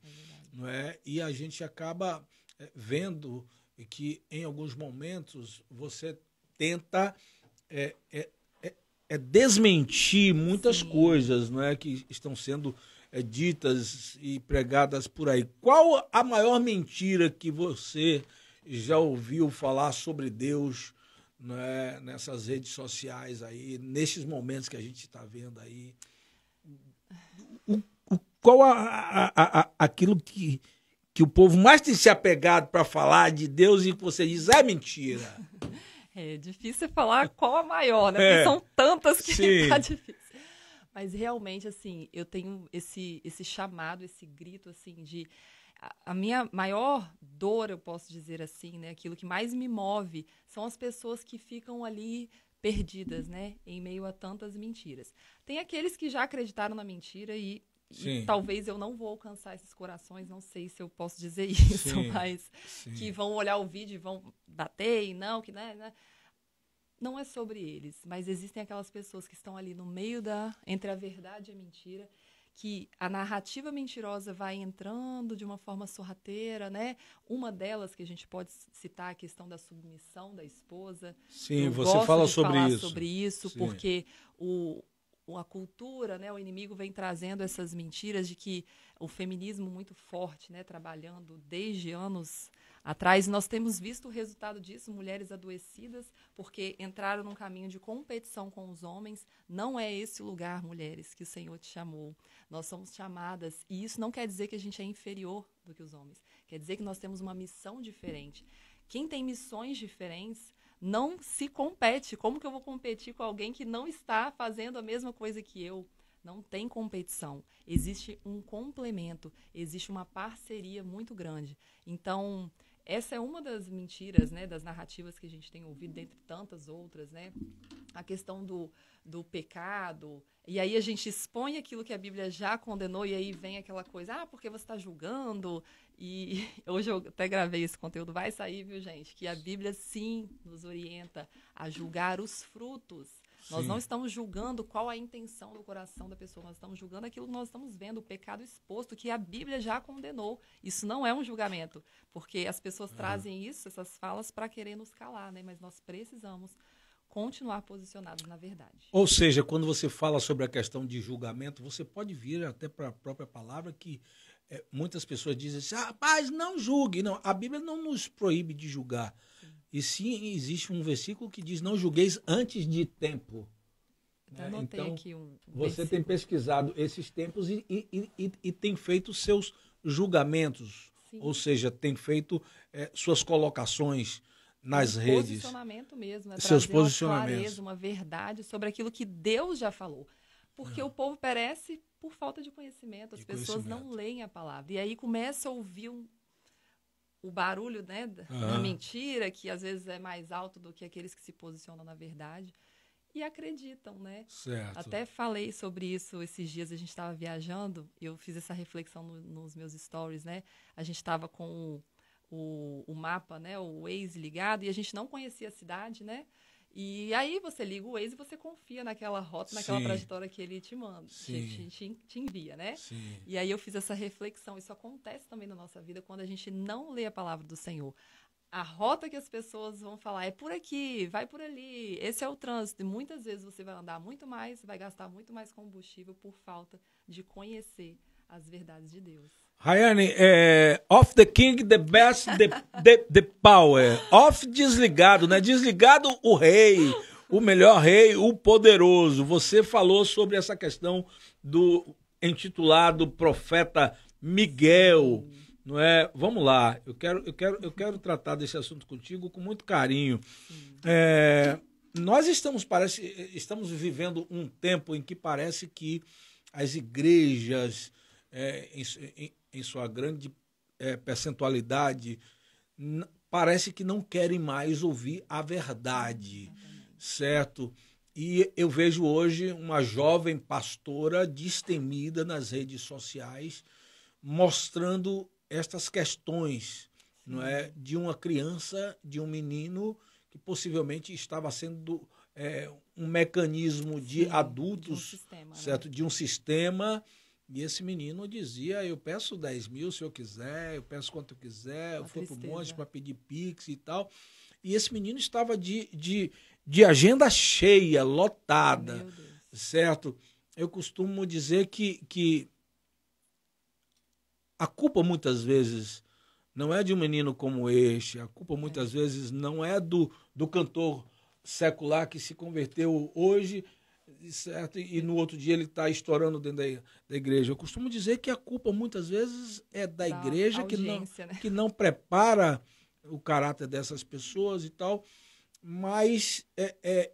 Não é? E a gente acaba vendo que em alguns momentos você tenta desmentir muitas coisas, não é, que estão sendo ditas e pregadas por aí. Qual a maior mentira que você já ouviu falar sobre Deus, né, nessas redes sociais aí, nesses momentos que a gente está vendo aí? Qual aquilo que o povo mais tem se apegado para falar de Deus e que você diz é mentira? É difícil falar qual a maior, né? Porque são tantas que tá difícil. Mas realmente, assim, eu tenho esse chamado, esse grito, assim, de... A minha maior dor, eu posso dizer assim, né? Aquilo que mais me move são as pessoas que ficam ali perdidas, né? Em meio a tantas mentiras. Tem aqueles que já acreditaram na mentira e talvez eu não vou alcançar esses corações, não sei se eu posso dizer isso, mas que vão olhar o vídeo e vão bater e não, que né? Não é sobre eles, mas existem aquelas pessoas que estão ali no meio entre a verdade e a mentira, que a narrativa mentirosa vai entrando de uma forma sorrateira, né? Uma delas que a gente pode citar a questão da submissão da esposa. Sim, você fala sobre isso, Sim. porque a cultura, né, o inimigo vem trazendo essas mentiras de que o feminismo muito forte, né, trabalhando desde anos atrás, nós temos visto o resultado disso, mulheres adoecidas, porque entraram num caminho de competição com os homens. Não é esse o lugar, mulheres, que o Senhor te chamou. Nós somos chamadas, e isso não quer dizer que a gente é inferior do que os homens, quer dizer que nós temos uma missão diferente. Quem tem missões diferentes não se compete. Como que eu vou competir com alguém que não está fazendo a mesma coisa que eu? Não tem competição. Existe um complemento, existe uma parceria muito grande. Então, essa é uma das mentiras, né, das narrativas que a gente tem ouvido, dentre tantas outras, né? A questão do pecado. E aí a gente expõe aquilo que a Bíblia já condenou, e aí vem aquela coisa, porque você está julgando. E hoje eu até gravei esse conteúdo, vai sair, viu, gente? Que a Bíblia, sim, nos orienta a julgar os frutos. Sim. Nós não estamos julgando qual a intenção do coração da pessoa, nós estamos julgando aquilo que nós estamos vendo, o pecado exposto, que a Bíblia já condenou. Isso não é um julgamento, porque as pessoas trazem isso, essas falas, para querer nos calar, né? Mas nós precisamos continuar posicionados na verdade. Ou seja, quando você fala sobre a questão de julgamento, você pode vir até para a própria palavra que muitas pessoas dizem assim, rapaz, não julgue. Não, a Bíblia não nos proíbe de julgar. Sim. E sim, existe um versículo que diz, não julgueis antes de tempo. Então, aqui você versículo. Tem pesquisado esses tempos e tem feito seus julgamentos. Sim. Ou seja, tem feito suas colocações nas redes. Posicionamento mesmo, seus trazer posicionamentos. Uma clareza, uma verdade sobre aquilo que Deus já falou. Porque o povo perece por falta de conhecimento. As pessoas não leem a palavra. E aí começa a ouvir o barulho, né, da mentira, que às vezes é mais alto do que aqueles que se posicionam na verdade. E acreditam, né? Certo. Até falei sobre isso esses dias, a gente estava viajando, eu fiz essa reflexão nos meus stories, né? A gente estava com o mapa, né, o Waze ligado, e a gente não conhecia a cidade, né? E aí você liga o Waze e você confia naquela rota, naquela trajetória que ele te manda, te envia, né? Sim. E aí eu fiz essa reflexão. Isso acontece também na nossa vida quando a gente não lê a palavra do Senhor. A rota que as pessoas vão falar é por aqui, vai por ali, esse é o trânsito. E muitas vezes você vai andar muito mais, vai gastar muito mais combustível por falta de conhecer as verdades de Deus. Rayane, off the king, the best, the power. Off desligado, né? Desligado o rei, o melhor rei, o poderoso. Você falou sobre essa questão do intitulado profeta Miguel, não é? Vamos lá, eu quero tratar desse assunto contigo com muito carinho. Nós estamos vivendo um tempo em que parece que as igrejas, em sua grande percentualidade, parece que não querem mais ouvir a verdade, certo? E eu vejo hoje uma jovem pastora destemida nas redes sociais, mostrando estas questões, não é, de uma criança, de um menino que possivelmente estava sendo um mecanismo de adultos, de um sistema, certo? Né? De um sistema. E esse menino dizia, eu peço 10 mil se eu quiser, eu peço quanto eu quiser, eu fui para o monte para pedir pix e tal. E esse menino estava de agenda cheia, lotada, certo? Eu costumo dizer que a culpa muitas vezes não é de um menino como este, a culpa muitas vezes não é do cantor secular que se converteu hoje, certo? E no outro dia ele está estourando dentro da igreja. Eu costumo dizer que a culpa muitas vezes é da igreja que não prepara o caráter dessas pessoas e tal. Mas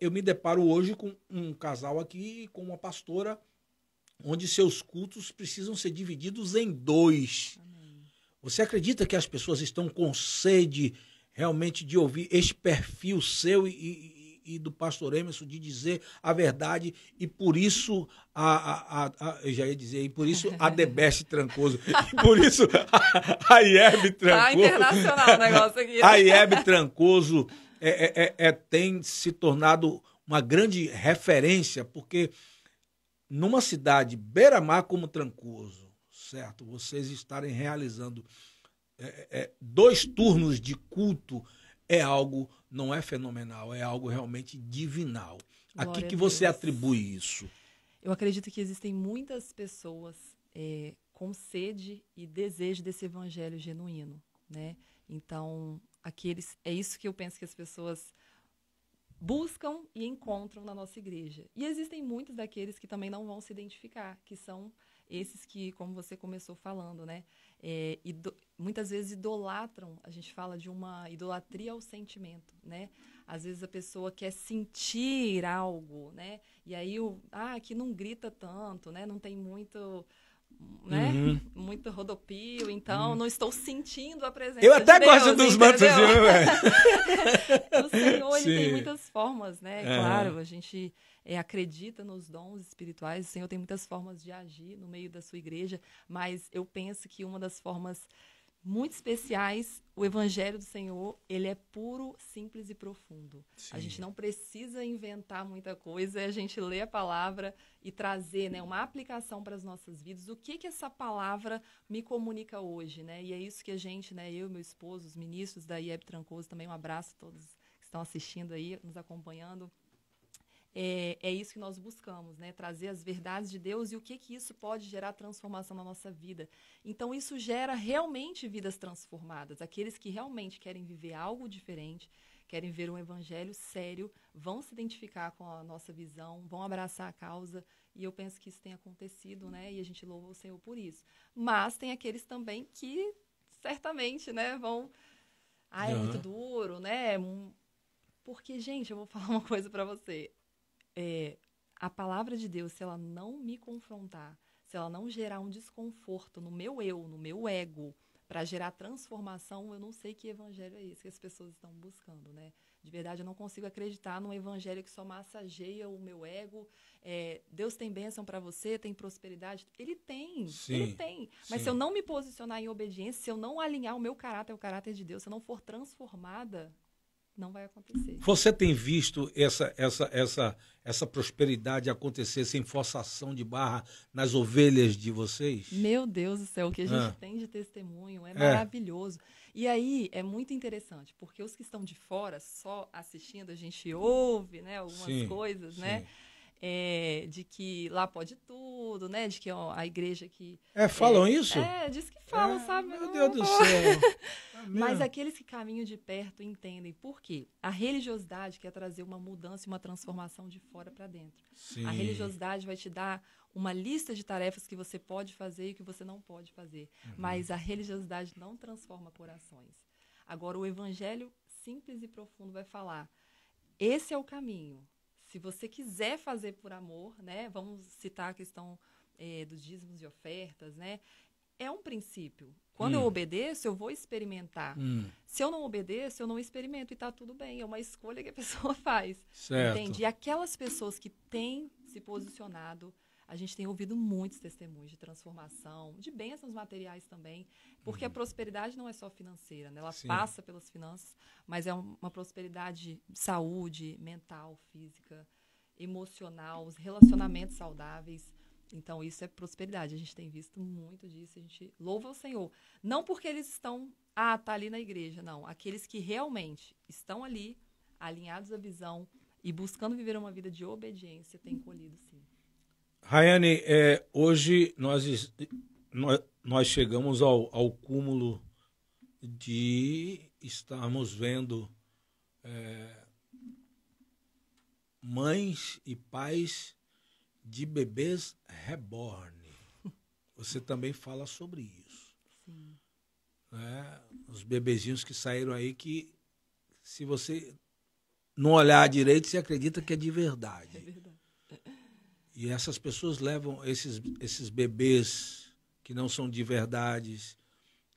eu me deparo hoje com um casal aqui, com uma pastora, onde seus cultos precisam ser divididos em 2. Amém. Você acredita que as pessoas estão com sede realmente de ouvir este perfil seu e do pastor Emerson, de dizer a verdade, e por isso eu já ia dizer, e por isso a The Best Trancoso, e por isso a IEB Trancoso. Tá internacional o negócio aqui. A IEB Trancoso tem se tornado uma grande referência, porque numa cidade beira-mar como Trancoso, certo? Vocês estarem realizando 2 turnos de culto é algo, não é fenomenal, é algo realmente divinal. A Glória que a você Deus. atribui isso? Eu acredito que existem muitas pessoas com sede e desejo desse evangelho genuíno, né? Então, é isso que eu penso que as pessoas buscam e encontram na nossa igreja. E existem muitos daqueles que também não vão se identificar, que são esses que, como você começou falando, né? Muitas vezes idolatram, a gente fala de uma idolatria ao sentimento, né? Às vezes a pessoa quer sentir algo, né? E aí, aqui não grita tanto, né? Não tem muito, né? Muito rodopio, então não estou sentindo a presença Eu até de Deus, gosto dos mantos, velho. O Senhor, ele tem Sim. muitas formas, né? Claro, a gente acredita nos dons espirituais, o Senhor tem muitas formas de agir no meio da sua igreja, mas eu penso que uma das formas muito especiais, o Evangelho do Senhor, ele é puro, simples e profundo. Sim. A gente não precisa inventar muita coisa, a gente lê a palavra e trazer, né, uma aplicação para as nossas vidas. O que essa palavra me comunica hoje, né? E é isso que a gente, né, eu e meu esposo, os ministros da IEB Trancoso, também um abraço a todos que estão assistindo aí, nos acompanhando. É isso que nós buscamos, né? Trazer as verdades de Deus e o que isso pode gerar transformação na nossa vida. Então, isso gera realmente vidas transformadas. Aqueles que realmente querem viver algo diferente, querem ver um evangelho sério, vão se identificar com a nossa visão, vão abraçar a causa. E eu penso que isso tem acontecido, né? E a gente louva o Senhor por isso. Mas tem aqueles também que, certamente, né, vão... é muito duro, né? Porque, gente, eu vou falar uma coisa para você. A palavra de Deus, se ela não me confrontar, se ela não gerar um desconforto no meu eu, no meu ego, para gerar transformação, eu não sei que evangelho é esse que as pessoas estão buscando, né? De verdade, eu não consigo acreditar num evangelho que só massageia o meu ego. Deus tem bênção para você, tem prosperidade. Ele tem, Sim, ele tem. Mas sim. se eu não me posicionar em obediência, se eu não alinhar o meu caráter ao caráter de Deus, se eu não for transformada, não vai acontecer. Você tem visto essa prosperidade acontecer sem forçação de barra nas ovelhas de vocês? Meu Deus do céu, o que a gente tem de testemunho é maravilhoso. E aí é muito interessante, porque os que estão de fora, só assistindo, a gente ouve, né, algumas coisas, né? De que lá pode tudo, né? De que a igreja que... falam isso? Diz que falam, sabe? Meu Deus do céu. Mas aqueles que caminham de perto entendem por quê. A religiosidade quer trazer uma mudança e uma transformação de fora para dentro. Sim. A religiosidade vai te dar uma lista de tarefas que você pode fazer e que você não pode fazer. Mas a religiosidade não transforma corações. Agora, o evangelho simples e profundo vai falar, esse é o caminho. Se você quiser fazer por amor, né? Vamos citar a questão dos dízimos e ofertas, né? É um princípio. Quando eu obedeço, eu vou experimentar. Se eu não obedeço, eu não experimento e está tudo bem. É uma escolha que a pessoa faz. Certo. Entende? E aquelas pessoas que têm se posicionado, a gente tem ouvido muitos testemunhos de transformação, de bênçãos materiais também, porque a prosperidade não é só financeira, né? Ela passa pelas finanças, mas é uma prosperidade de saúde, mental, física, emocional, os relacionamentos saudáveis. Então, isso é prosperidade. A gente tem visto muito disso, a gente louva o Senhor. Não porque eles estão, tá ali na igreja, não. Aqueles que realmente estão ali, alinhados à visão e buscando viver uma vida de obediência, têm colhido, sim. Rayane, hoje nós chegamos ao cúmulo de estarmos vendo mães e pais de bebês reborn. Você também fala sobre isso. Sim. Os bebezinhos que saíram aí que, se você não olhar direito, você acredita que é de verdade. É verdade. E essas pessoas levam esses bebês que não são de verdade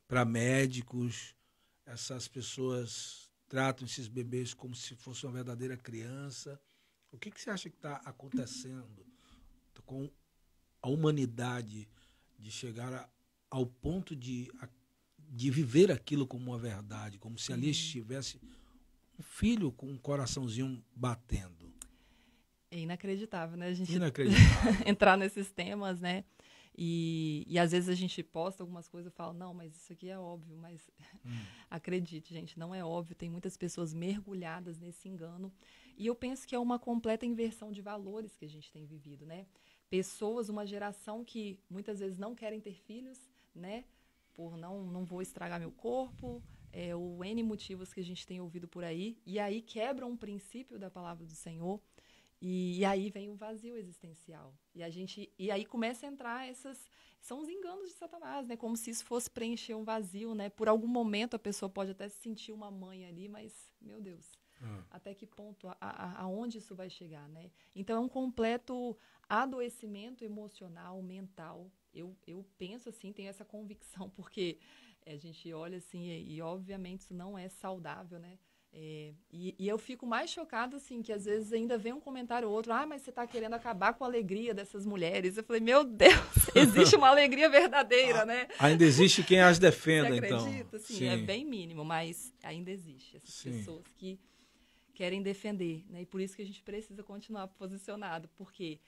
para médicos. Essas pessoas tratam esses bebês como se fosse uma verdadeira criança. O que você acha que está acontecendo com a humanidade de chegar ao ponto de viver aquilo como uma verdade, como se ali estivesse um filho com um coraçãozinho batendo? É inacreditável, né? A gente Inacreditável. entrar nesses temas, né? E às vezes a gente posta algumas coisas e fala, não, mas isso aqui é óbvio, mas acredite, gente, não é óbvio. Tem muitas pessoas mergulhadas nesse engano. E eu penso que é uma completa inversão de valores que a gente tem vivido, né? Pessoas, uma geração que muitas vezes não querem ter filhos, né? Por não vou estragar meu corpo, o N motivos que a gente tem ouvido por aí. E aí quebra um princípio da palavra do Senhor. E aí vem o vazio existencial. E aí começa a entrar são os enganos de Satanás, né? Como se isso fosse preencher um vazio, né? Por algum momento a pessoa pode até se sentir uma mãe ali, mas, meu Deus, até que ponto, aonde isso vai chegar, né? Então é um completo adoecimento emocional, mental. Eu penso assim, tenho essa convicção, porque a gente olha assim, e obviamente isso não é saudável, né? E eu fico mais chocada, assim, que às vezes ainda vem um comentário ou outro, mas você está querendo acabar com a alegria dessas mulheres. Eu falei, meu Deus, existe uma alegria verdadeira, né? Ainda existe quem as defenda, você então. acredita? Sim, é bem mínimo, mas ainda existe essas pessoas que querem defender, né? E por isso que a gente precisa continuar posicionado, porque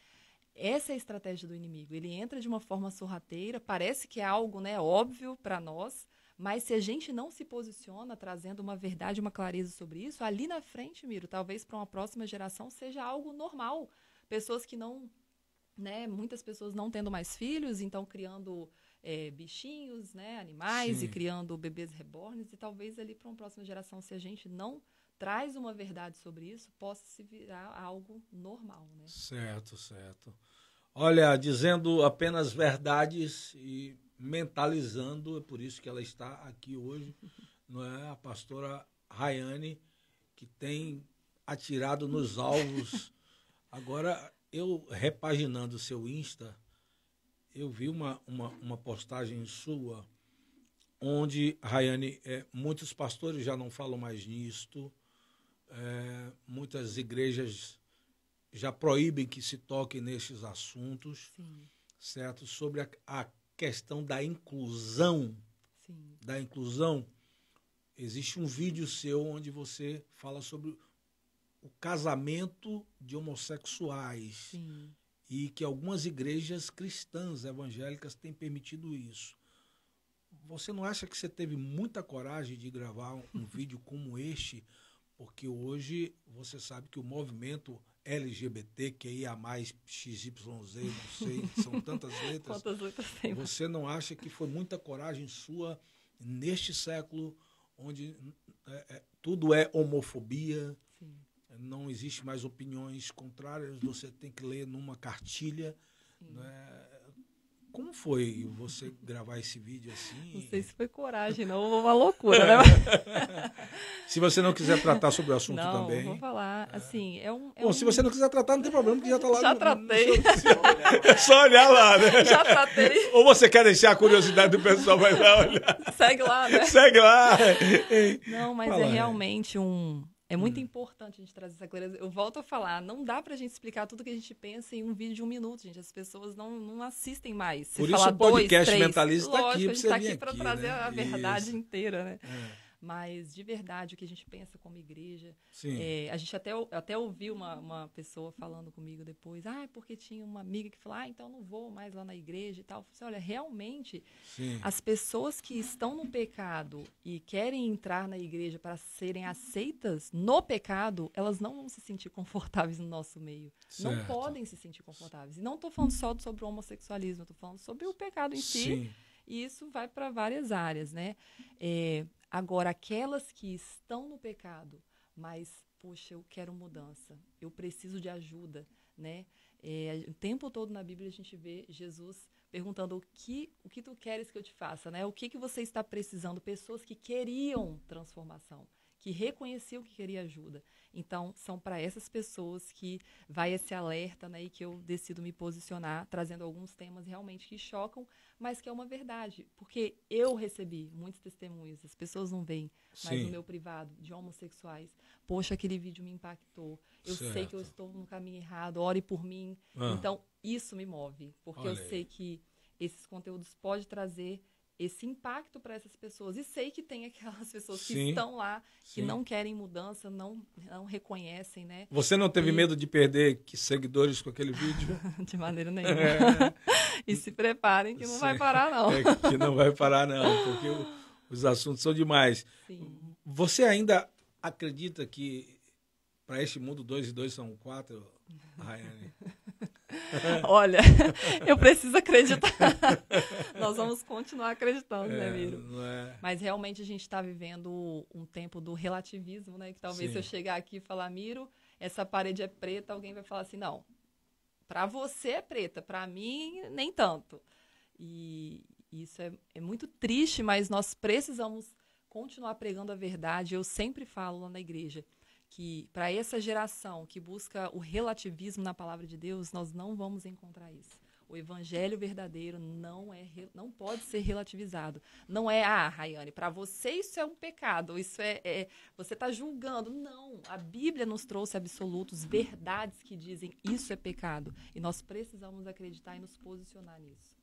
essa é a estratégia do inimigo. Ele entra de uma forma sorrateira, parece que é algo, né, óbvio para nós, mas se a gente não se posiciona trazendo uma verdade, uma clareza sobre isso, ali na frente, Miro, talvez para uma próxima geração seja algo normal. Pessoas que não, né, muitas pessoas não tendo mais filhos, então criando bichinhos, né, animais, e criando bebês reborns, e talvez ali para uma próxima geração, se a gente não traz uma verdade sobre isso, possa se virar algo normal, né? Certo, certo. Olha, dizendo apenas verdades e mentalizando, é por isso que ela está aqui hoje, não é? A pastora Rayane, que tem atirado nos alvos. Agora, eu repaginando o seu Insta, eu vi uma postagem sua, onde, Rayane, muitos pastores já não falam mais nisto, muitas igrejas já proíbem que se toque nesses assuntos, certo? Sobre a questão da inclusão. Sim. Da inclusão, existe um vídeo seu onde você fala sobre o casamento de homossexuais. Sim. E que algumas igrejas cristãs evangélicas têm permitido isso. Você não acha que você teve muita coragem de gravar um vídeo como este? Porque hoje você sabe que o movimento LGBT, que aí há mais XYZ, não sei, são tantas letras. Quantas letras tem? Você não acha que foi muita coragem sua neste século, onde tudo é homofobia, Sim. não existe mais opiniões contrárias, você tem que ler numa cartilha, né? Como foi você gravar esse vídeo assim? Não sei se foi coragem, não, uma loucura, né? Se você não quiser tratar sobre o assunto não, também. Não, vou falar, assim, Bom, se você não quiser tratar, não tem problema, porque já está lá. Já tratei. É só olhar lá, né? Já tratei. Ou você quer deixar a curiosidade do pessoal, vai lá olhar. Segue lá, né? Segue lá. Não, mas Fala, realmente é muito importante a gente trazer essa clareza. Eu volto a falar, não dá pra gente explicar tudo que a gente pensa em um vídeo de 1 minuto, gente. As pessoas não assistem mais. Se por isso falar o podcast 2, 3, Mentalista está aqui. Lógico, a gente está aqui para aqui, trazer né? a verdade isso. inteira, né? Mas, de verdade, o que a gente pensa como igreja... Sim. A gente até ouviu uma pessoa falando comigo depois, porque tinha uma amiga que falou, então não vou mais lá na igreja e tal. Eu falei assim, olha, realmente, as pessoas que estão no pecado e querem entrar na igreja para serem aceitas no pecado, elas não vão se sentir confortáveis no nosso meio. Certo. Não podem se sentir confortáveis. E não estou falando só sobre o homossexualismo, estou falando sobre o pecado em si. E isso vai para várias áreas, né? Agora, aquelas que estão no pecado, mas, poxa, eu quero mudança, eu preciso de ajuda, né? O tempo todo na Bíblia a gente vê Jesus perguntando o que tu queres que eu te faça, né? O que você está precisando? Pessoas que queriam transformação, que reconheciam que queria ajuda. Então, são para essas pessoas que vai esse alerta, né, e que eu decido me posicionar, trazendo alguns temas realmente que chocam, mas que é uma verdade. Porque eu recebi muitos testemunhos, as pessoas não veem, mas no meu privado, de homossexuais. Poxa, aquele vídeo me impactou. Eu sei que eu estou no caminho errado, ore por mim. Então, isso me move, porque eu sei que esses conteúdos podem trazer esse impacto para essas pessoas. E sei que tem aquelas pessoas que Sim, estão lá, que sim. não querem mudança, não reconhecem, né? Você não teve medo de perder seguidores com aquele vídeo? De maneira nenhuma. É, E se preparem que não vai sim. parar, não. É que não vai parar, não, porque os assuntos são demais. Sim. Você ainda acredita que para este mundo 2 e 2 são 4, Rayane? Olha, eu preciso acreditar. Nós vamos continuar acreditando, né, Miro? Não é? Mas realmente a gente está vivendo um tempo do relativismo, né? Que talvez Sim. se eu chegar aqui e falar, Miro, essa parede é preta, alguém vai falar assim, não, para você é preta, para mim nem tanto. E isso é muito triste, mas nós precisamos continuar pregando a verdade. Eu sempre falo lá na igreja que para essa geração que busca o relativismo na palavra de Deus, nós não vamos encontrar isso. O evangelho verdadeiro não pode ser relativizado. Não é, Rayane, para você isso é um pecado, isso você está julgando. Não, a Bíblia nos trouxe absolutos, verdades que dizem isso é pecado. E nós precisamos acreditar e nos posicionar nisso.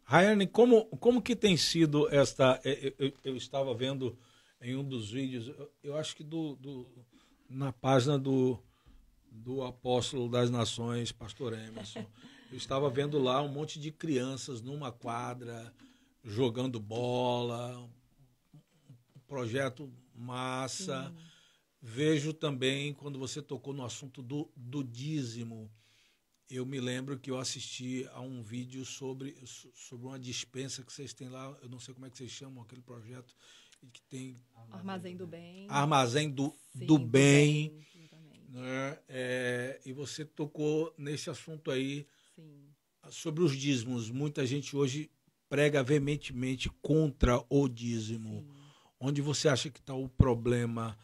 Rayane, como que tem sido esta... Eu estava vendo em um dos vídeos, eu acho que na página do Apóstolo das Nações, Pastor Emerson. Eu estava vendo lá um monte de crianças numa quadra, jogando bola, um projeto massa. Sim. Vejo também, quando você tocou no assunto do dízimo, eu me lembro que eu assisti a um vídeo sobre uma dispensa que vocês têm lá, eu não sei como é que vocês chamam aquele projeto, que tem... Armazém do Bem. Armazém do Bem. Né? E você tocou nesse assunto aí. Sim. Sobre os dízimos. Muita gente hoje prega veementemente contra o dízimo. Sim. Onde você acha que está o problema?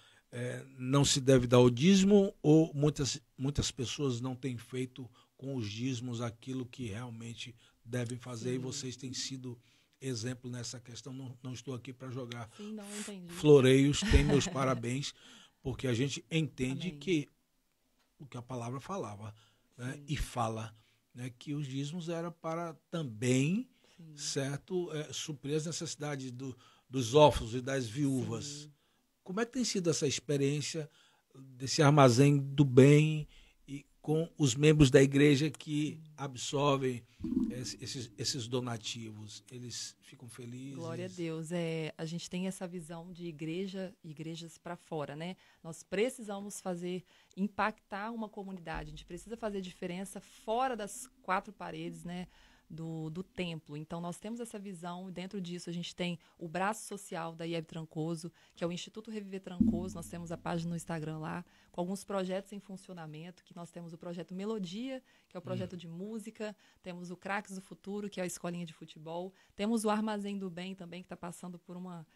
Não se deve dar o dízimo ou muitas pessoas não têm feito com os dízimos aquilo que realmente devem fazer? Sim. E vocês têm sido exemplo nessa questão. Não estou aqui para jogar floreios, tem meus parabéns, porque a gente entende que o que a palavra falava, né? E fala, né? Que os dízimos eram para também, sim, certo, suprir as necessidades dos órfãos e das viúvas. Sim. Como é que tem sido essa experiência desse armazém do bem e com os membros da igreja que absorvem esses donativos? Eles ficam felizes? Glória a Deus. A gente tem essa visão de igrejas para fora, né? Nós precisamos impactar uma comunidade. A gente precisa fazer diferença fora das quatro paredes, né? Do templo. Então, nós temos essa visão, e dentro disso a gente tem o braço social da IEB Trancoso, que é o Instituto Reviver Trancoso. Nós temos a página no Instagram lá, com alguns projetos em funcionamento, que nós temos o projeto Melodia, que é o projeto de música, temos o Craques do Futuro, que é a escolinha de futebol, temos o Armazém do Bem também, que está passando por uma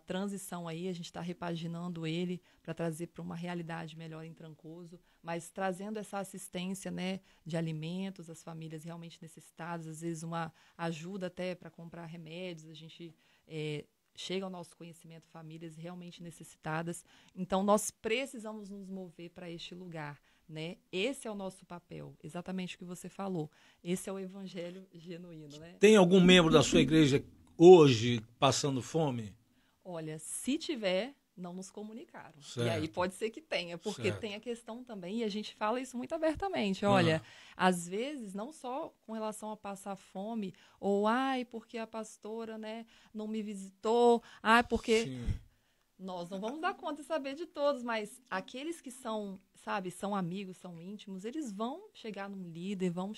transição aí, a gente está repaginando ele para trazer para uma realidade melhor em Trancoso, mas trazendo essa assistência, né, de alimentos às famílias realmente necessitadas, às vezes uma ajuda até para comprar remédios, a gente chega ao nosso conhecimento famílias realmente necessitadas. Então, nós precisamos nos mover para este lugar, né? Esse é o nosso papel, exatamente o que você falou. Esse é o evangelho genuíno, né? Tem algum membro da sua igreja hoje passando fome? Olha, se tiver, não nos comunicaram. Certo. E aí pode ser que tenha, porque certo. Tem a questão também, e a gente fala isso muito abertamente. Olha, às vezes, não só com relação a passar fome, ou, porque a pastora, né, não me visitou, porque... Sim. Nós não vamos dar conta de saber de todos, mas aqueles que são amigos, são íntimos, eles vão chegar num líder, vão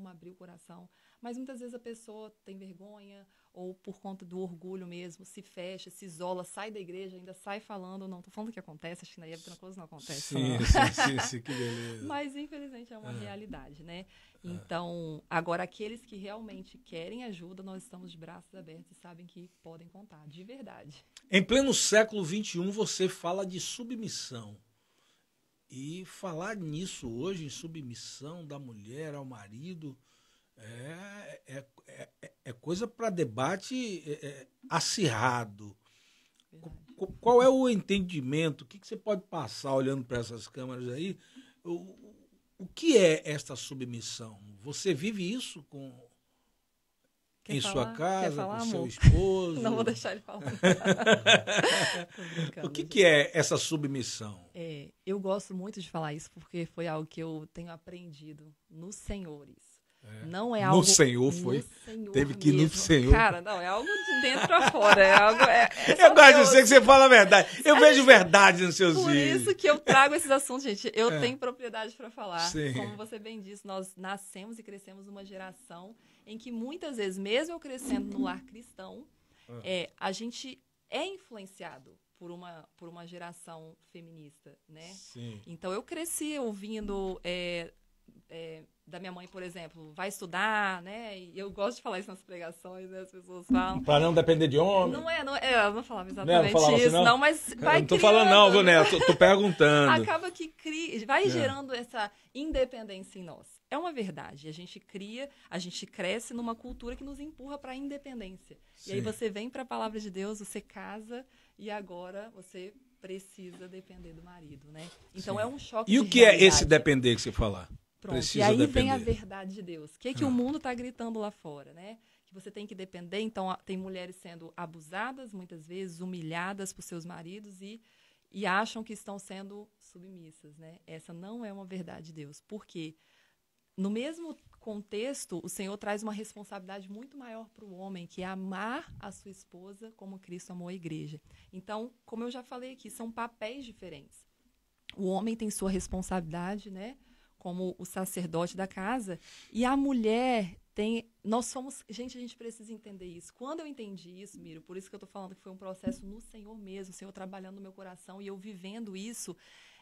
abrir o coração. Mas muitas vezes a pessoa tem vergonha, ou por conta do orgulho mesmo, se fecha, se isola, sai da igreja, ainda sai falando. Não estou falando que acontece, acho que na IEB Trancoso não acontece. Sim, que beleza. Mas, infelizmente, é uma realidade, né? Então, agora, aqueles que realmente querem ajuda, nós estamos de braços abertos e sabem que podem contar, de verdade. Em pleno século XXI, você fala de submissão. E falar nisso hoje, em submissão da mulher ao marido, é coisa para debate acirrado. Qual é o entendimento? O que você pode passar olhando para essas câmeras aí? O que é esta submissão? Você vive isso Em sua casa, com seu amor? esposo? Não vou deixar ele falar. O que é essa submissão? Eu gosto muito de falar isso porque foi algo que eu tenho aprendido nos senhores. Não é algo... No Senhor foi? Senhor Teve que ir no mesmo. Senhor. Cara, não, é algo de dentro pra fora. É algo, eu gosto de dizer que você fala a verdade. Eu vejo verdade nos seus Por vídeos. isso que eu trago esses assuntos, gente. Eu tenho propriedade para falar. Sim. Como você bem disse, nós nascemos e crescemos numa geração em que muitas vezes, mesmo eu crescendo no lar cristão, a gente é influenciado por uma geração feminista, né? Sim. Então, eu cresci ouvindo... da minha mãe, por exemplo, vai estudar, né? E eu gosto de falar isso nas pregações, né? As pessoas falam. Para não depender de homem. Não é, ela não falava exatamente não falava isso, assim, não? mas vai Eu não tô criando, falando não, viu, Neto? Tô perguntando. Acaba que vai gerando essa independência em nós. É uma verdade. A gente cresce numa cultura que nos empurra para a independência. Sim. E aí você vem para a palavra de Deus, você casa e agora você precisa depender do marido, né? Então Sim. É um choque. E o que é esse depender que você falar? Pronto. E aí vem a verdade de Deus. O que o mundo está gritando lá fora, né? Que você tem que depender. Então, tem mulheres sendo abusadas, muitas vezes, humilhadas por seus maridos e acham que estão sendo submissas, né? Essa não é uma verdade de Deus. Por quê? No mesmo contexto, o Senhor traz uma responsabilidade muito maior para o homem, que é amar a sua esposa como Cristo amou a igreja. Então, como eu já falei aqui, são papéis diferentes. O homem tem sua responsabilidade, né? Como o sacerdote da casa, e a mulher tem... Nós somos... Gente, a gente precisa entender isso. Quando eu entendi isso, Miro, por isso que eu estou falando que foi um processo no Senhor mesmo, o Senhor trabalhando no meu coração e eu vivendo isso,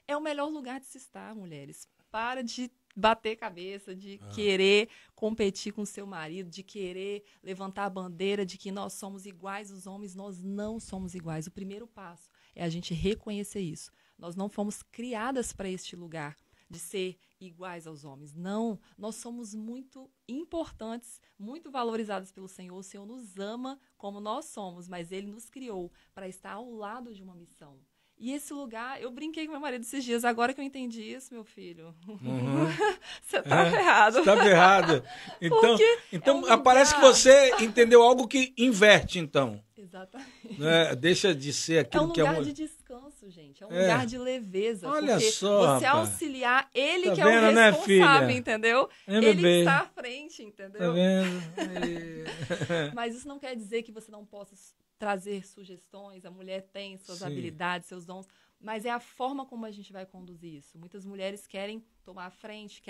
é o melhor lugar de se estar, mulheres. Para de bater cabeça, de querer competir com o seu marido, de querer levantar a bandeira de que nós somos iguais os homens. Nós não somos iguais. O primeiro passo é a gente reconhecer isso. Nós não fomos criadas para este lugar de ser iguais aos homens. Não, nós somos muito importantes, muito valorizados pelo Senhor. O Senhor nos ama como nós somos, mas Ele nos criou para estar ao lado de uma missão. E esse lugar, eu brinquei com meu marido esses dias, agora que eu entendi isso, meu filho. Você tá ferrado. Você tá ferrado. Então parece que você entendeu algo que inverte, então. Exatamente. Né? Deixa de ser aquilo que é um lugar de descanso, gente. É um lugar de leveza. Olha porque só, você rapaz. auxiliar, ele tá que vendo, é o responsável, né, entendeu? Ele que está à frente, entendeu? Tá vendo? Mas isso não quer dizer que você não possa trazer sugestões. A mulher tem suas habilidades, seus dons. Mas é a forma como a gente vai conduzir isso. Muitas mulheres querem tomar a frente,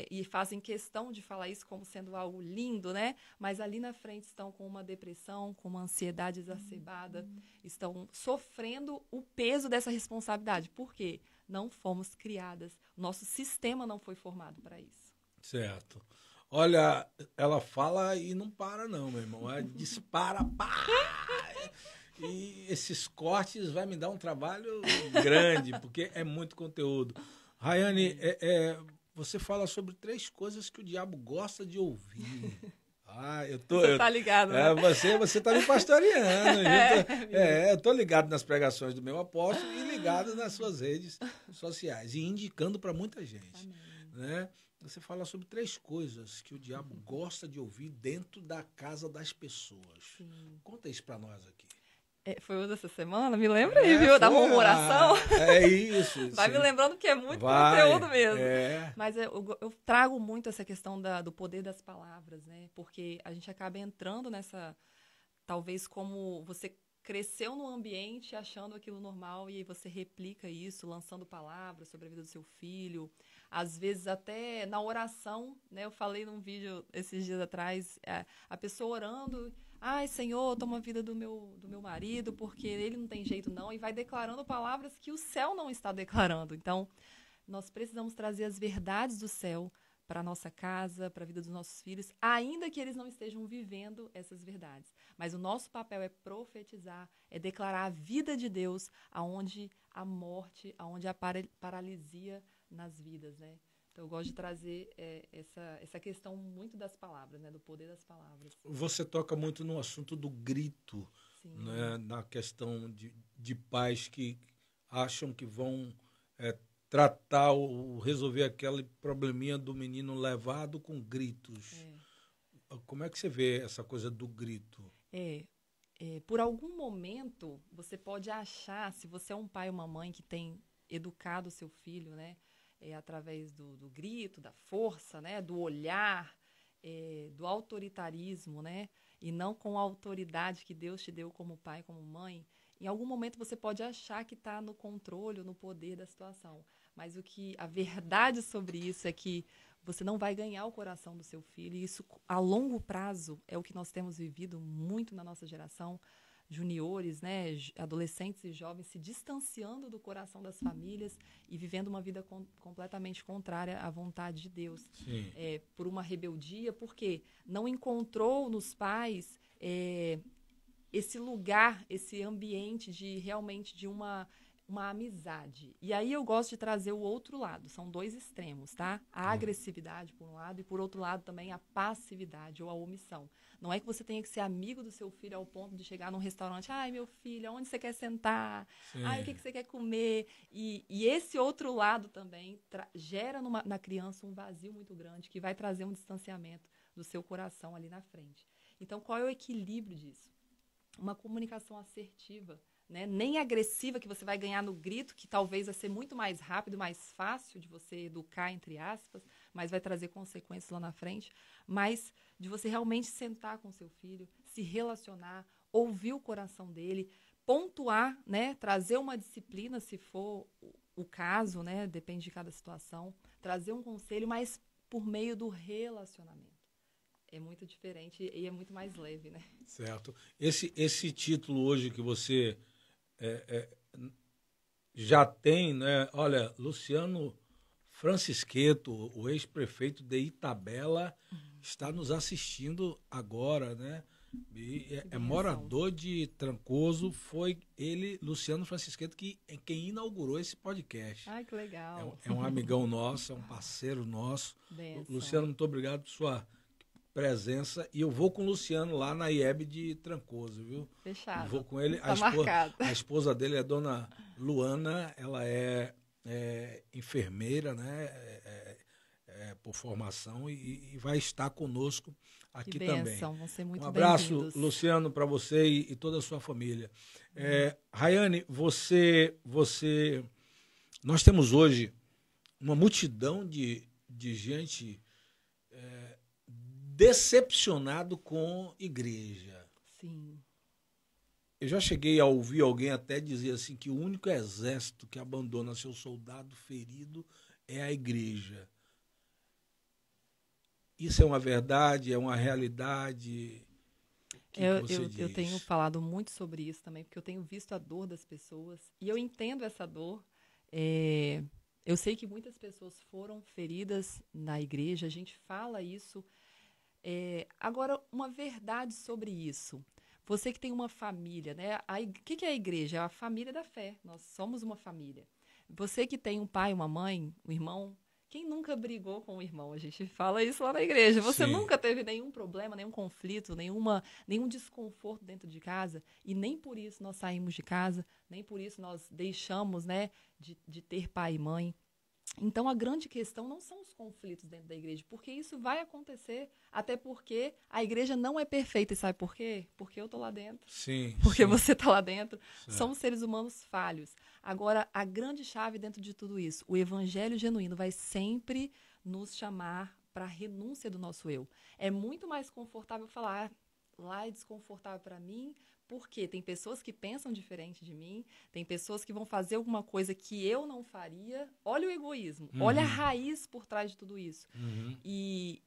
e fazem questão de falar isso como sendo algo lindo, né? Mas ali na frente estão com uma depressão, com uma ansiedade exacerbada, estão sofrendo o peso dessa responsabilidade. Por quê? Não fomos criadas, nosso sistema não foi formado para isso. Certo. Olha, ela fala e não para não, meu irmão. Ela dispara, pá! E esses cortes vai me dar um trabalho grande, porque é muito conteúdo. Rayane, você fala sobre 3 coisas que o diabo gosta de ouvir. Você tá ligado, né? Você tá me pastoreando. Eu tô ligado nas pregações do meu apóstolo e ligado nas suas redes sociais e indicando para muita gente. Né? Você fala sobre 3 coisas que o diabo gosta de ouvir dentro da casa das pessoas. Sim. Conta isso para nós aqui. Foi o dessa semana? Me lembra aí, viu? Da murmuração. É isso. Vai me lembrando que é muito conteúdo mesmo. Mas eu trago muito essa questão do poder das palavras, né? Porque a gente acaba entrando nessa... Talvez como você cresceu no ambiente achando aquilo normal e aí você replica isso, lançando palavras sobre a vida do seu filho. Às vezes até na oração, né? Eu falei num vídeo esses dias atrás, a pessoa orando... Ai, Senhor, toma a vida do meu marido, porque ele não tem jeito não, e vai declarando palavras que o céu não está declarando. Então, nós precisamos trazer as verdades do céu para a nossa casa, para a vida dos nossos filhos, ainda que eles não estejam vivendo essas verdades. Mas o nosso papel é profetizar, é declarar a vida de Deus, aonde a morte, aonde a paralisia nas vidas, né? Então, eu gosto de trazer essa questão muito das palavras, né? Do poder das palavras. Você toca muito no assunto do grito, né? Na questão de pais que acham que vão tratar ou resolver aquele probleminha do menino levado com gritos. como é que você vê essa coisa do grito? Por algum momento, você pode achar, se você é um pai ou uma mãe que tem educado o seu filho, né, através do grito, da força, né, do olhar, do autoritarismo, né, e não com a autoridade que Deus te deu como pai, como mãe, em algum momento você pode achar que está no controle, no poder da situação. Mas a verdade sobre isso é que você não vai ganhar o coração do seu filho, e isso a longo prazo é o que nós temos vivido muito na nossa geração, juniores, né, adolescentes e jovens se distanciando do coração das famílias e vivendo uma vida completamente contrária à vontade de Deus. Por uma rebeldia, porque não encontrou nos pais esse lugar, esse ambiente de realmente de uma amizade. E aí eu gosto de trazer o outro lado, são dois extremos, tá? A agressividade por um lado e por outro lado também a passividade ou a omissão. Não é que você tenha que ser amigo do seu filho ao ponto de chegar num restaurante, ai meu filho, onde você quer sentar? Ai, o que você quer comer? E esse outro lado também gera na criança um vazio muito grande que vai trazer um distanciamento do seu coração ali na frente. Então, qual é o equilíbrio disso? Uma comunicação assertiva, né? Nem agressiva, que você vai ganhar no grito, que talvez vai ser muito mais rápido, mais fácil de você educar, entre aspas, mas vai trazer consequências lá na frente, mas de você realmente sentar com seu filho, se relacionar, ouvir o coração dele, pontuar, né? Trazer uma disciplina, se for o caso, né? Depende de cada situação, trazer um conselho, mas por meio do relacionamento. É muito diferente e é muito mais leve, né? Certo. Esse título hoje que você já tem, né? Olha, Luciano Francisqueto, o ex-prefeito de Itabela, está nos assistindo agora, né? E é morador de Trancoso, foi ele, Luciano Francisqueto, quem inaugurou esse podcast. Ai, que legal. É um amigão nosso, é um parceiro nosso. Benção. Luciano, muito obrigado por sua presença, e eu vou com o Luciano lá na IEB de Trancoso, viu? Fechado. Vou com ele. Tá marcado. A esposa dele é dona Luana, ela é enfermeira, né? Por formação, e vai estar conosco aqui que bênção, também. Vão ser muito um abraço, bem-vindos. Luciano, para você e toda a sua família. Rayane, nós temos hoje uma multidão de gente decepcionado com igreja. Sim. Eu já cheguei a ouvir alguém até dizer assim que o único exército que abandona seu soldado ferido é a igreja. Isso é uma verdade, é uma realidade? Eu tenho falado muito sobre isso também, porque eu tenho visto a dor das pessoas e eu entendo essa dor. Eu sei que muitas pessoas foram feridas na igreja, a gente fala isso. Agora, uma verdade sobre isso. Você que tem uma família, né? O que é a igreja? É a família da fé. Nós somos uma família. Você que tem um pai, uma mãe, um irmão, quem nunca brigou com o irmão? A gente fala isso lá na igreja. Você nunca teve nenhum problema, nenhum conflito, nenhum desconforto dentro de casa, e nem por isso nós saímos de casa, nem por isso nós deixamos, né, de ter pai e mãe. Então, a grande questão não são os conflitos dentro da igreja, porque isso vai acontecer, até porque a igreja não é perfeita. E sabe por quê? Porque eu estou lá dentro. Sim. Porque você está lá dentro. Somos seres humanos falhos. Agora, a grande chave dentro de tudo isso, o evangelho genuíno vai sempre nos chamar para a renúncia do nosso eu. É muito mais confortável falar, lá é desconfortável para mim, porque tem pessoas que pensam diferente de mim, tem pessoas que vão fazer alguma coisa que eu não faria. Olha o egoísmo, olha a raiz por trás de tudo isso. E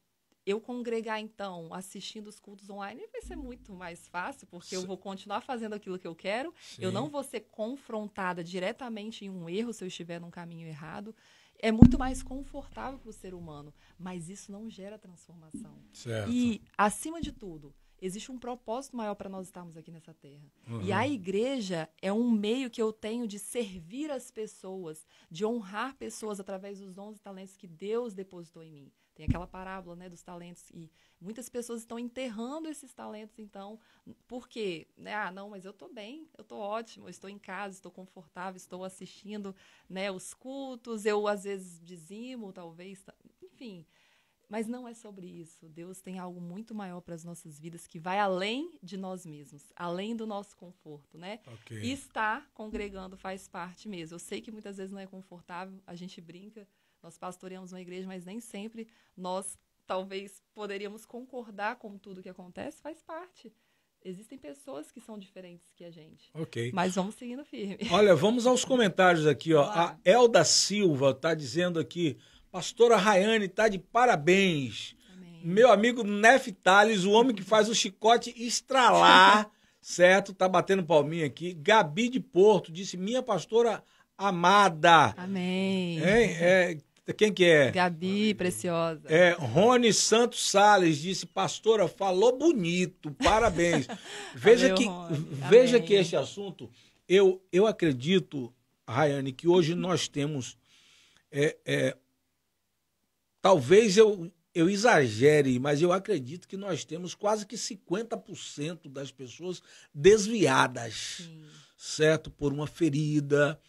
eu congregar, então, assistindo os cultos online, vai ser muito mais fácil, porque eu vou continuar fazendo aquilo que eu quero, eu não vou ser confrontada diretamente em um erro se eu estiver num caminho errado. É muito mais confortável para o ser humano, mas isso não gera transformação. Certo. E, acima de tudo, existe um propósito maior para nós estarmos aqui nessa terra. E a igreja é um meio que eu tenho de servir as pessoas, de honrar pessoas através dos dons e talentos que Deus depositou em mim. Tem aquela parábola, né, dos talentos, e muitas pessoas estão enterrando esses talentos, então, por quê? Não, mas eu estou bem, eu estou ótimo, eu estou em casa, estou confortável, estou assistindo, né, os cultos, eu às vezes dizimo, talvez, enfim. Mas não é sobre isso. Deus tem algo muito maior para as nossas vidas que vai além de nós mesmos, além do nosso conforto, né? Ok. E estar congregando faz parte mesmo. Eu sei que muitas vezes não é confortável, a gente brinca, nós pastoreamos uma igreja, mas nem sempre nós talvez poderíamos concordar com tudo que acontece, faz parte. Existem pessoas que são diferentes que a gente. Ok. Mas vamos seguindo firme. Olha, vamos aos comentários aqui, ó. A Elda Silva está dizendo aqui, pastora Rayane está de parabéns. Amém. Meu amigo Neftales, o homem que faz o chicote estralar, certo? Tá batendo palminha aqui. Gabi de Porto disse, minha pastora amada. Amém. Quem que é? Gabi, preciosa. Rony Santos Salles disse, pastora, falou bonito, parabéns. Veja que esse assunto, eu acredito, Rayane, que hoje nós temos, talvez eu exagere, mas eu acredito que nós temos quase que 50% das pessoas desviadas, Sim. certo? Por uma ferida,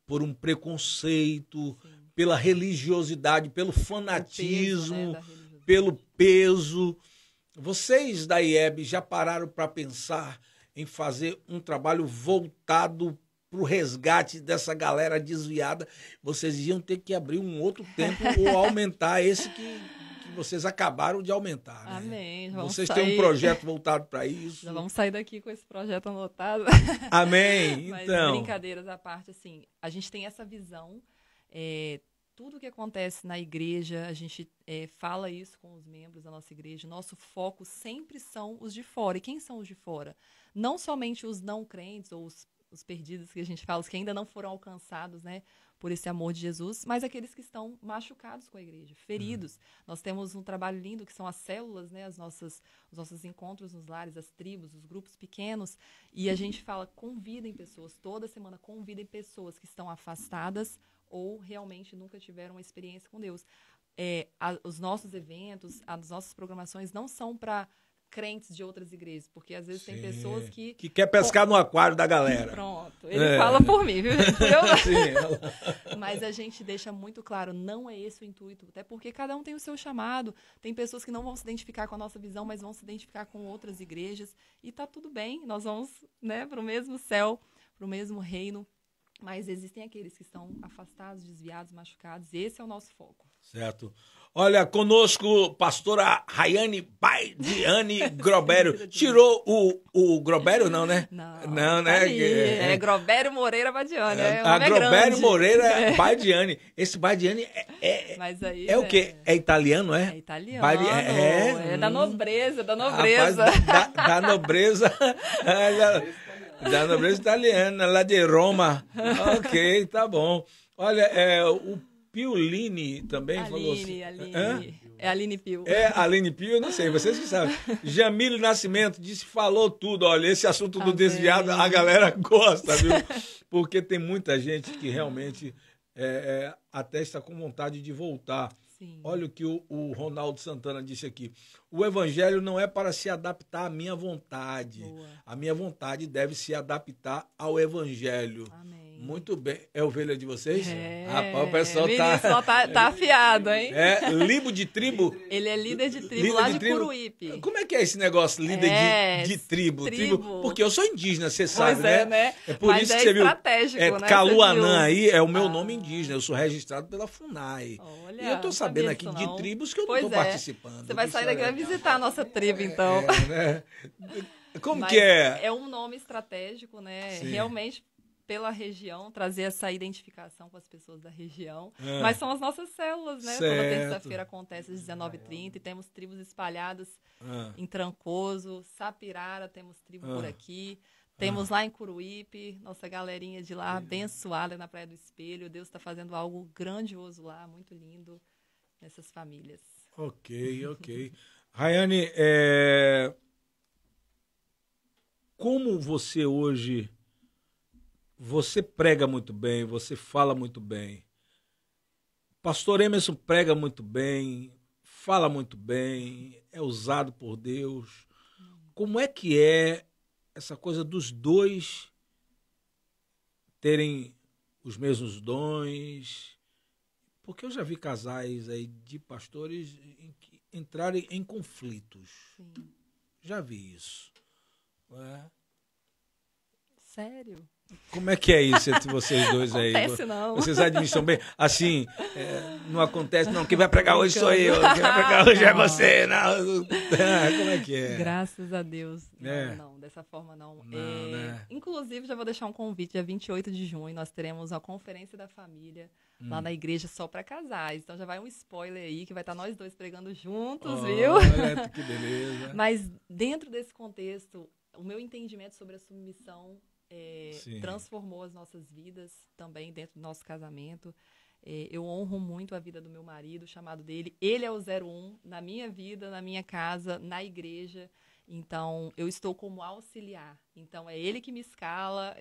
por um preconceito, Sim. pela religiosidade, pelo fanatismo, peso, né, pelo peso. Vocês da IEB já pararam para pensar em fazer um trabalho voltado para o resgate dessa galera desviada? Vocês iam ter que abrir um outro templo ou aumentar esse que vocês acabaram de aumentar, né? Amém. Vocês têm um projeto voltado para isso? Já vamos sair daqui com esse projeto anotado. Amém. Mas então, brincadeiras à parte, assim, a gente tem essa visão, tudo que acontece na igreja, a gente fala isso com os membros da nossa igreja, nosso foco sempre são os de fora. E quem são os de fora? Não somente os não crentes ou os perdidos que a gente fala, os que ainda não foram alcançados, né, por esse amor de Jesus, mas aqueles que estão machucados com a igreja, feridos. Nós temos um trabalho lindo que são as células, né, os nossos encontros nos lares, as tribos, os grupos pequenos, e a gente fala, convidem pessoas, toda semana convidem pessoas que estão afastadas ou realmente nunca tiveram uma experiência com Deus. Os nossos eventos, as nossas programações não são para crentes de outras igrejas, porque às vezes tem pessoas que quer pescar no aquário da galera. Pronto, ele fala por mim, viu? Sim. Mas a gente deixa muito claro, não é esse o intuito, até porque cada um tem o seu chamado. Tem pessoas que não vão se identificar com a nossa visão, mas vão se identificar com outras igrejas, e tá tudo bem, nós vamos, né, para o mesmo céu, para o mesmo reino, mas existem aqueles que estão afastados, desviados, machucados, e esse é o nosso foco. Certo. Olha, conosco, pastora Rayane Baidiani Grobério. Tirou o Grobério, não, né? Não, né? É Grobério Moreira Baidiani. A Grobério Moreira Baidiani. Esse Baidiani Mas aí, o quê? É italiano, é? É italiano. É da nobreza, Rapaz, da nobreza. Da nobreza italiana, lá de Roma. Ok, tá bom. Olha, o Piolini também falou assim. Aline. É Aline Pio. Aline Pio, eu não sei, vocês que sabem. Jamile Nascimento disse, falou tudo. Olha, esse assunto do desviado, a galera gosta, viu? Porque tem muita gente que realmente até está com vontade de voltar. Sim. Olha o que o Ronaldo Santana disse aqui. O evangelho não é para se adaptar à minha vontade. Boa. A minha vontade deve se adaptar ao evangelho. Amém. Muito bem. É ovelha de vocês? Rapaz, o pessoal tá afiado, hein? Libo de tribo? Ele é líder de tribo lá de Curuípe. Como é que é esse negócio, líder de tribo? Porque eu sou indígena, você sabe, né? É por isso que você viu. Estratégico, né? Caluanã aí é o meu nome indígena. Eu sou registrado pela FUNAI. Olha, e eu tô sabendo aqui de tribos que eu não tô participando. Você vai sair daqui e vai visitar a nossa tribo, então. Né? Como que é? É um nome estratégico, né? Sim. Realmente, pela região, trazer essa identificação com as pessoas da região. Mas são as nossas células, né? Certo. Toda terça-feira acontece às 19h30 e temos tribos espalhadas em Trancoso, Sapirara, temos tribo por aqui. Temos lá em Curuípe, nossa galerinha de lá, abençoada na Praia do Espelho. Deus está fazendo algo grandioso lá, muito lindo nessas famílias. Ok. Rayane, como você hoje... Você prega muito bem, você fala muito bem. Pastor Emerson prega muito bem, fala muito bem, é usado por Deus. Como é que é essa coisa dos dois terem os mesmos dons? Porque eu já vi casais aí de pastores em que entrarem em conflitos. Sim. Já vi isso. Não é? Sério? Como é que é isso entre vocês dois aí? Acontece não. Vocês administram bem? Assim, não acontece, não. Quem vai pregar hoje sou eu. Quem vai pregar hoje é você. Não. Como é que é? Graças a Deus. É. Não, dessa forma não. Não, né? Inclusive, já vou deixar um convite. Dia 28 de junho, nós teremos a Conferência da Família lá na igreja só para casais. Então já vai um spoiler aí, que vai estar nós dois pregando juntos, viu? Olha, que beleza. Mas dentro desse contexto, o meu entendimento sobre a submissão transformou as nossas vidas também dentro do nosso casamento. Eu honro muito a vida do meu marido, o chamado dele. Ele é o 01 na minha vida, na minha casa, na igreja. Então, eu estou como auxiliar. Então, é ele que me escala.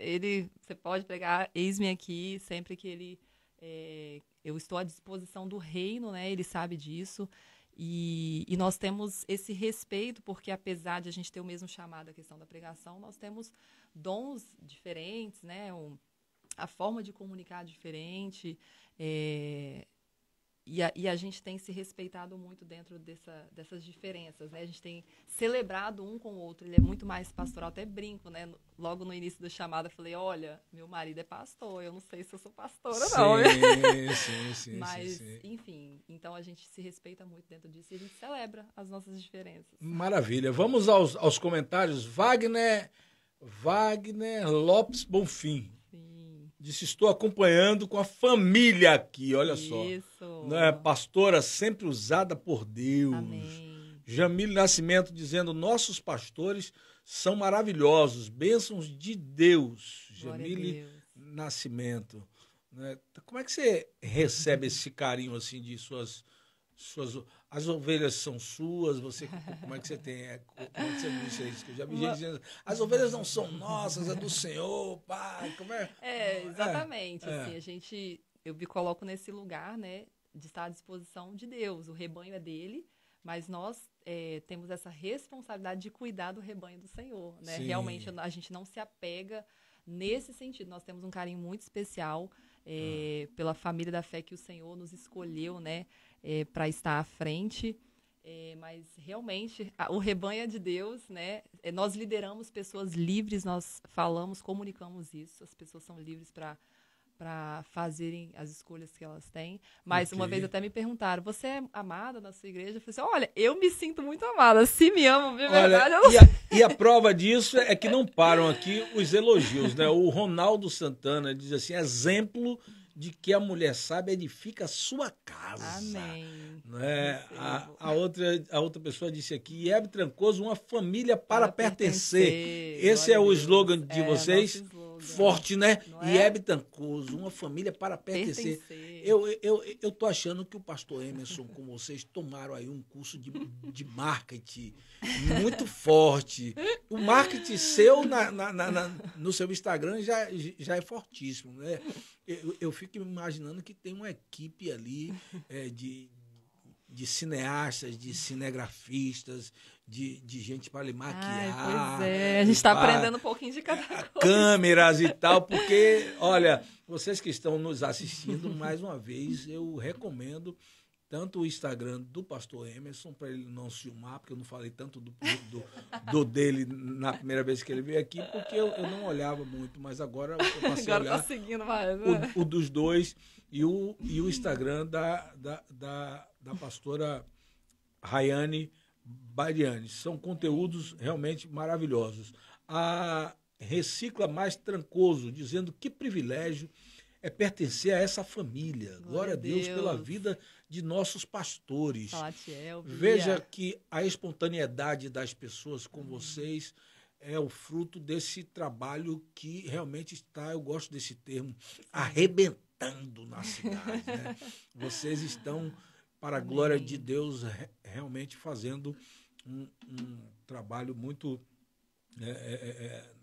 Você pode pregar, eis-me aqui, sempre que ele... eu estou à disposição do reino, né? Ele sabe disso. E nós temos esse respeito, porque apesar de a gente ter o mesmo chamado à questão da pregação, nós temos dons diferentes, né? A forma de comunicar diferente, e a gente tem se respeitado muito dentro dessas diferenças, né? A gente tem celebrado um com o outro. Ele é muito mais pastoral, até brinco, né? Logo no início da chamada, eu falei, olha, meu marido é pastor, eu não sei se eu sou pastora, não. Sim. Mas, enfim, então a gente se respeita muito dentro disso e a gente celebra as nossas diferenças. Maravilha. Vamos aos comentários. Wagner Lopes Bonfim. Disse, estou acompanhando com a família aqui, olha só. Isso. Né? Pastora sempre usada por Deus. Amém. Jamile Nascimento dizendo, nossos pastores são maravilhosos, bênçãos de Deus. Jamile Nascimento. Né? Como é que você recebe esse carinho assim de suas... As ovelhas são suas, como é que você tem? Como é que você disse isso? Que eu já vi gente dizendo, as ovelhas não são nossas, é do Senhor, pai. Como é? Exatamente. Assim, eu me coloco nesse lugar, né, de estar à disposição de Deus. O rebanho é dele, mas nós temos essa responsabilidade de cuidar do rebanho do Senhor, né? Realmente a gente não se apega nesse sentido. Nós temos um carinho muito especial pela família da fé que o Senhor nos escolheu, né, para estar à frente. Mas realmente o rebanho é de Deus, né? Nós lideramos pessoas livres, nós falamos, comunicamos isso. As pessoas são livres para fazerem as escolhas que elas têm. Mas uma vez até me perguntaram, você é amada na sua igreja? Eu falei assim, olha, eu me sinto muito amada. Se me amam de verdade, eu não sei. E a prova disso é que não param aqui os elogios, né? O Ronaldo Santana diz assim, exemplo de que a mulher sábia edifica a sua casa. Amém. Né? A outra pessoa disse aqui, Hebe Trancoso, uma família para pertencer. Esse é o slogan de vocês. Forte, né? E Hebe Trancoso, uma família para pertencer. Eu tô achando que o pastor Emerson, com vocês, tomaram aí um curso de marketing muito forte. O marketing seu no seu Instagram já é fortíssimo, né? Eu fico imaginando que tem uma equipe ali de cineastas, de cinegrafistas, de gente para lhe maquiar. Pois é, a gente está aprendendo um pouquinho de cada coisa. Câmeras e tal, porque, olha, vocês que estão nos assistindo, mais uma vez, eu recomendo tanto o Instagram do pastor Emerson, para ele não se filmar, porque eu não falei tanto do dele na primeira vez que ele veio aqui, porque eu não olhava muito, mas agora eu passei a olhar seguindo mais, né? o dos dois e o Instagram da pastora Rayane Bariani. São conteúdos realmente maravilhosos. A Recicla Mais Trancoso, dizendo que privilégio é pertencer a essa família. Glória a Deus pela vida de nossos pastores. Veja que a espontaneidade das pessoas com vocês é o fruto desse trabalho que realmente está, eu gosto desse termo, arrebentando na cidade. Né? Vocês estão, para a glória de Deus, realmente fazendo um trabalho muito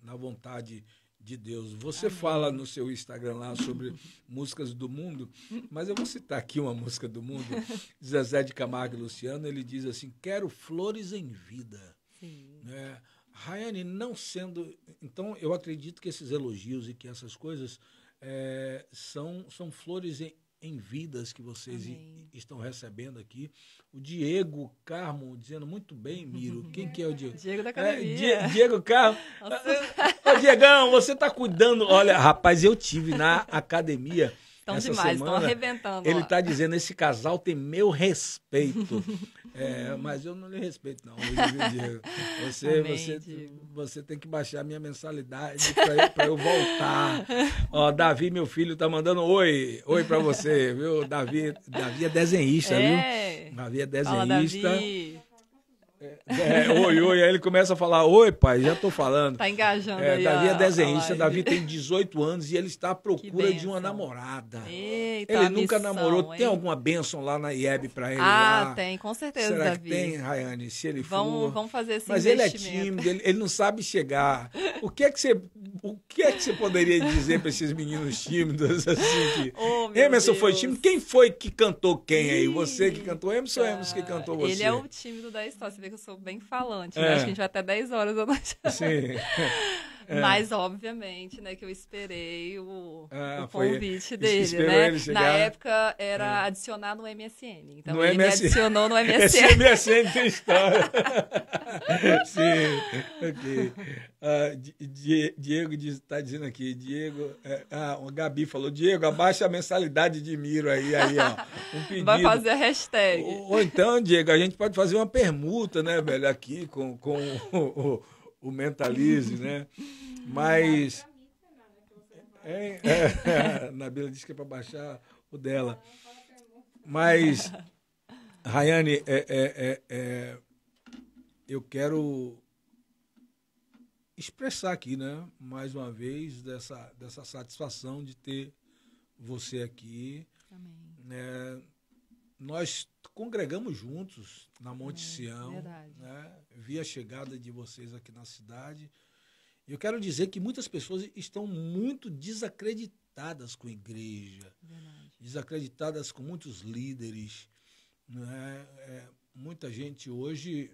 na vontade de Deus. Você fala no seu Instagram lá sobre músicas do mundo, mas eu vou citar aqui uma música do mundo, Zezé de Camargo e Luciano, ele diz assim, quero flores em vida. Sim. Rayane, não sendo... Então, eu acredito que esses elogios e que essas coisas são flores em vidas que vocês Amém. estão recebendo aqui. O Diego Carmo dizendo muito bem, Miro. Quem que é o Diego? Diego da academia. Diego Carmo. Ô, Diegão, você tá cuidando. Olha, rapaz, eu tive na academia. Estão essa demais, estão semana, arrebentando. Ele lá. tá dizendo, esse casal tem meu respeito. Mas eu não lhe respeito, não. Diego. Diego. Você tem que baixar a minha mensalidade para eu voltar. Ó, Davi, meu filho, tá mandando oi para você, viu? Davi é desenhista, viu? Davi é desenhista. Fala, Davi. Oi, aí ele começa a falar, oi, pai, já tô falando. Tá engajando aí. Davi é desenhista, Davi tem 18 anos e ele está à procura de uma bênção. namorada. Eita, ele nunca missão, namorou. hein? Tem alguma bênção lá na IEB pra ele? lá? Tem, com certeza, Será Davi. que tem, Rayane? Se ele for... Vamos fazer esse Mas ele é investimento. tímido, ele não sabe chegar. O que é que você poderia dizer para esses meninos tímidos assim? Emerson foi tímido? Quem foi que cantou quem aí? Você que cantou Emerson ou Emerson que cantou você? Ele é o tímido da história. Você vê que eu sou bem falante, né? Acho que a gente vai até 10 horas da noite. Sim. Mas, obviamente, né, que eu esperei o convite esperou dele, né? ele chegar. Na época, era adicionar no MSN. Então, no ele MSN. me adicionou no MSN. Esse MSN tem história. Sim, ok. Diego está dizendo aqui, o Gabi falou, Diego, abaixa a mensalidade de Miro aí, ó. Um pedido. Vai fazer a hashtag. Ou então, Diego, a gente pode fazer uma permuta, né, velho, aqui com o Mentalize, né? Mas... Nabila disse que é para baixar o dela. Mas, Rayane, eu quero expressar aqui, né, mais uma vez, dessa satisfação de ter você aqui. Amém. Nós congregamos juntos na Monte Sião, verdade. né? Vi a chegada de vocês aqui na cidade. Eu quero dizer que muitas pessoas estão muito desacreditadas com a igreja, Verdade. desacreditadas com muitos líderes, né? Muita gente hoje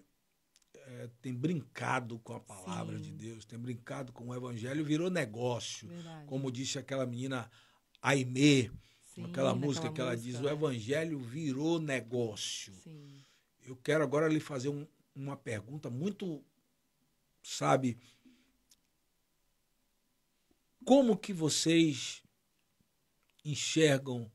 tem brincado com a palavra de Deus, tem brincado com o evangelho, virou negócio. Verdade. Como disse aquela menina Aimee, aquela música que ela diz, o evangelho virou negócio. Sim. Eu quero agora lhe fazer uma pergunta muito, sabe, como que vocês enxergam,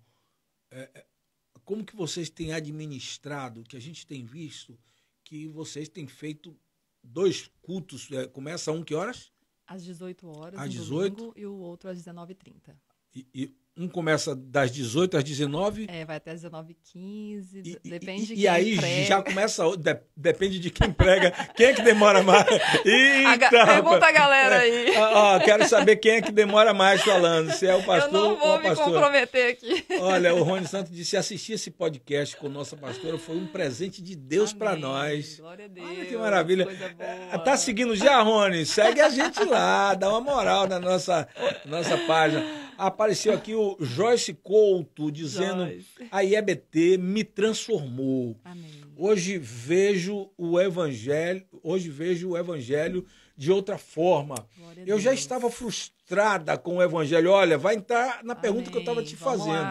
como que vocês têm administrado, que a gente tem visto que vocês têm feito 2 cultos, começa que horas? Às 18 horas, às no 18? domingo, e o outro às 19h30. E um começa das 18 às 19? Vai até às 19h15, depende de quem E aí prega. já começa, depende de quem prega, quem é que demora mais. Pergunta a galera aí. Quero saber quem é que demora mais falando, se é o pastor ou a pastora. Eu não vou me comprometer aqui. Olha, o Rony Santos disse, assistir esse podcast com nossa pastora foi um presente de Deus para nós. Glória a Deus. Olha que maravilha. Coisa boa. Tá seguindo já, Rony? Segue a gente lá, dá uma moral na nossa página. Apareceu aqui o Joyce Couto dizendo, a IEBT me transformou. Amém. Hoje vejo o evangelho de outra forma. Eu já estava frustrada com o evangelho. Olha, vai entrar na pergunta que eu estava te fazendo.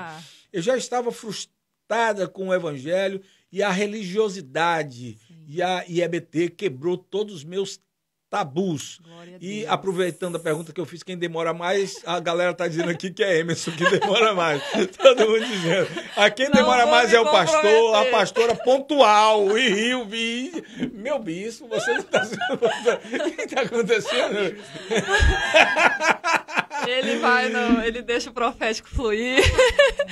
Eu já estava frustrada com o evangelho e a religiosidade. Sim. E a IEBT quebrou todos os meus tabus. E aproveitando a pergunta que eu fiz, quem demora mais, a galera tá dizendo aqui que é Emerson que demora mais. Todo mundo dizendo. Quem demora mais é o pastor, a pastora pontual. E Rio, meu bispo, você não tá sendo... O que tá acontecendo? Ele deixa o profético fluir.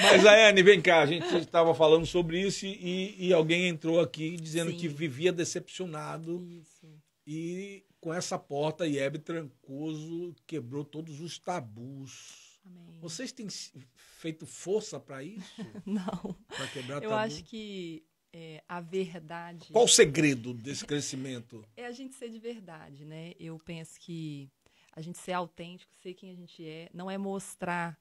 Mas, Ayane, vem cá, a gente estava falando sobre isso e alguém entrou aqui dizendo que vivia decepcionado. Isso. E com essa porta, IEB Trancoso quebrou todos os tabus. Amém. Vocês têm feito força para isso? Não. Para quebrar tabu? Eu acho que a verdade... Qual o segredo desse crescimento? É a gente ser de verdade, né? Eu penso que a gente ser autêntico, ser quem a gente é, não é mostrar,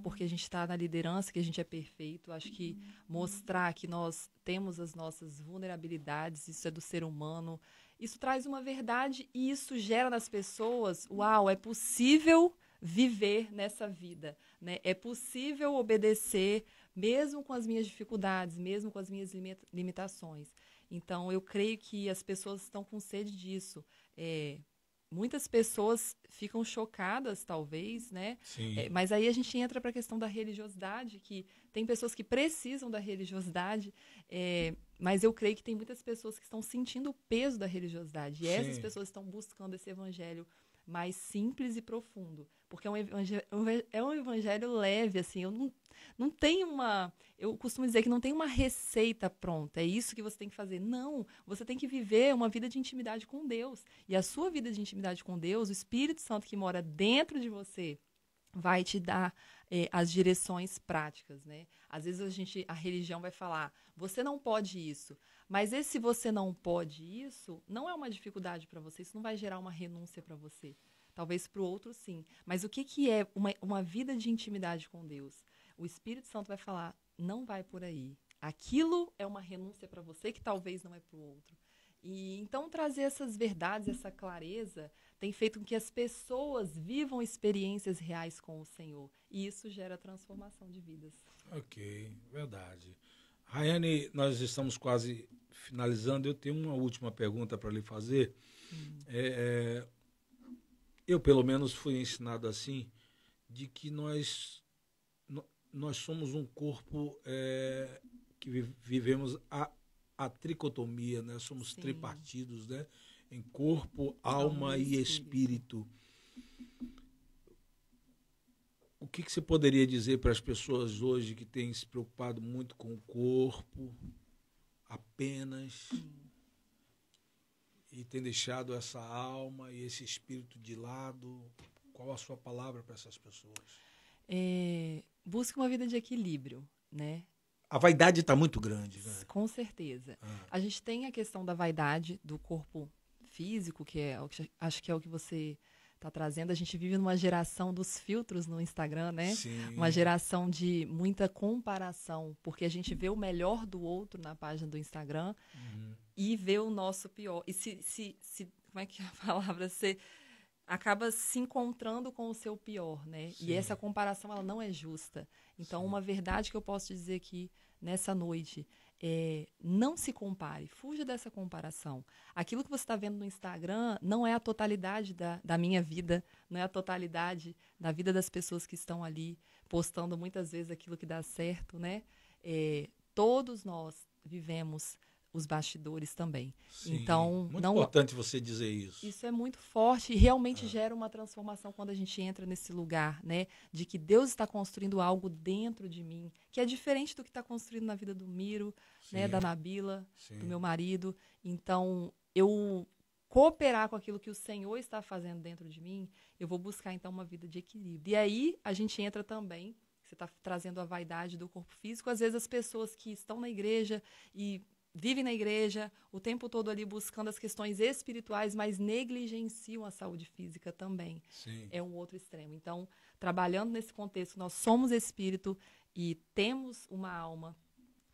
porque a gente está na liderança, que a gente é perfeito. Acho que mostrar que nós temos as nossas vulnerabilidades, isso é do ser humano. Isso traz uma verdade e isso gera nas pessoas, é possível viver nessa vida, né? É possível obedecer mesmo com as minhas dificuldades, mesmo com as minhas limitações. Então, eu creio que as pessoas estão com sede disso. Muitas pessoas ficam chocadas, talvez, né? Mas aí a gente entra para a questão da religiosidade, que tem pessoas que precisam da religiosidade, mas eu creio que tem muitas pessoas que estão sentindo o peso da religiosidade. E essas pessoas estão buscando esse evangelho mais simples e profundo. Porque é um evangelho leve, assim. Não tem uma... Eu costumo dizer que não tem uma receita pronta. É isso que você tem que fazer. Não, você tem que viver uma vida de intimidade com Deus. E a sua vida de intimidade com Deus, o Espírito Santo que mora dentro de você, vai te dar as direções práticas, né? Às vezes a religião vai falar, você não pode isso. Mas esse você não pode isso não é uma dificuldade para você. Isso não vai gerar uma renúncia para você. Talvez para o outro, sim. Mas o que é uma vida de intimidade com Deus? O Espírito Santo vai falar, não vai por aí. Aquilo é uma renúncia para você que talvez não é para o outro. E então trazer essas verdades, essa clareza, tem feito com que as pessoas vivam experiências reais com o Senhor. E isso gera transformação de vidas. Ok, verdade. Rayane, nós estamos quase finalizando. Eu tenho uma última pergunta para lhe fazer. Eu, pelo menos, fui ensinado assim, de que nós somos um corpo que vivemos a tricotomia, né? Somos tripartidos, né? Em corpo, alma e espírito. O que você poderia dizer para as pessoas hoje que têm se preocupado muito com o corpo apenas e têm deixado essa alma e esse espírito de lado? Qual a sua palavra para essas pessoas? Busque uma vida de equilíbrio, né? A vaidade está muito grande, né? Com certeza. A gente tem a questão da vaidade do corpo físico, que acho que é o que você está trazendo. A gente vive numa geração dos filtros no Instagram, né? Sim. Uma geração de muita comparação, porque a gente vê o melhor do outro na página do Instagram e vê o nosso pior. E como é que é a palavra? Você acaba se encontrando com o seu pior, né? Sim. E essa comparação, ela não é justa. Então, uma verdade que eu posso dizer aqui nessa noite não se compare, fuja dessa comparação. Aquilo que você está vendo no Instagram não é a totalidade da minha vida, não é a totalidade da vida das pessoas que estão ali postando muitas vezes aquilo que dá certo, né? Todos nós vivemos os bastidores também. Sim, então, muito importante você dizer isso. Isso é muito forte e realmente gera uma transformação quando a gente entra nesse lugar, né? De que Deus está construindo algo dentro de mim, que é diferente do que está construindo na vida do Miro, né? Da Nabila, do meu marido. Então, eu cooperar com aquilo que o Senhor está fazendo dentro de mim, eu vou buscar, então, uma vida de equilíbrio. E aí, a gente entra também, você está trazendo a vaidade do corpo físico, às vezes as pessoas que estão na igreja e vivem na igreja o tempo todo ali buscando as questões espirituais, mas negligenciam a saúde física também. Sim. É um outro extremo. Então, trabalhando nesse contexto, nós somos espírito e temos uma alma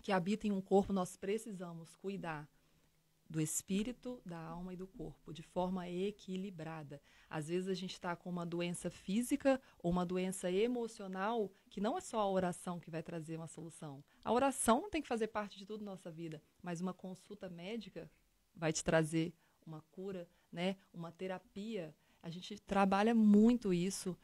que habita em um corpo, nós precisamos cuidar do espírito, da alma e do corpo, de forma equilibrada. Às vezes a gente está com uma doença física ou uma doença emocional, que não é só a oração que vai trazer uma solução. A oração tem que fazer parte de tudo na nossa vida, mas uma consulta médica vai te trazer uma cura, né? Uma terapia. A gente trabalha muito isso.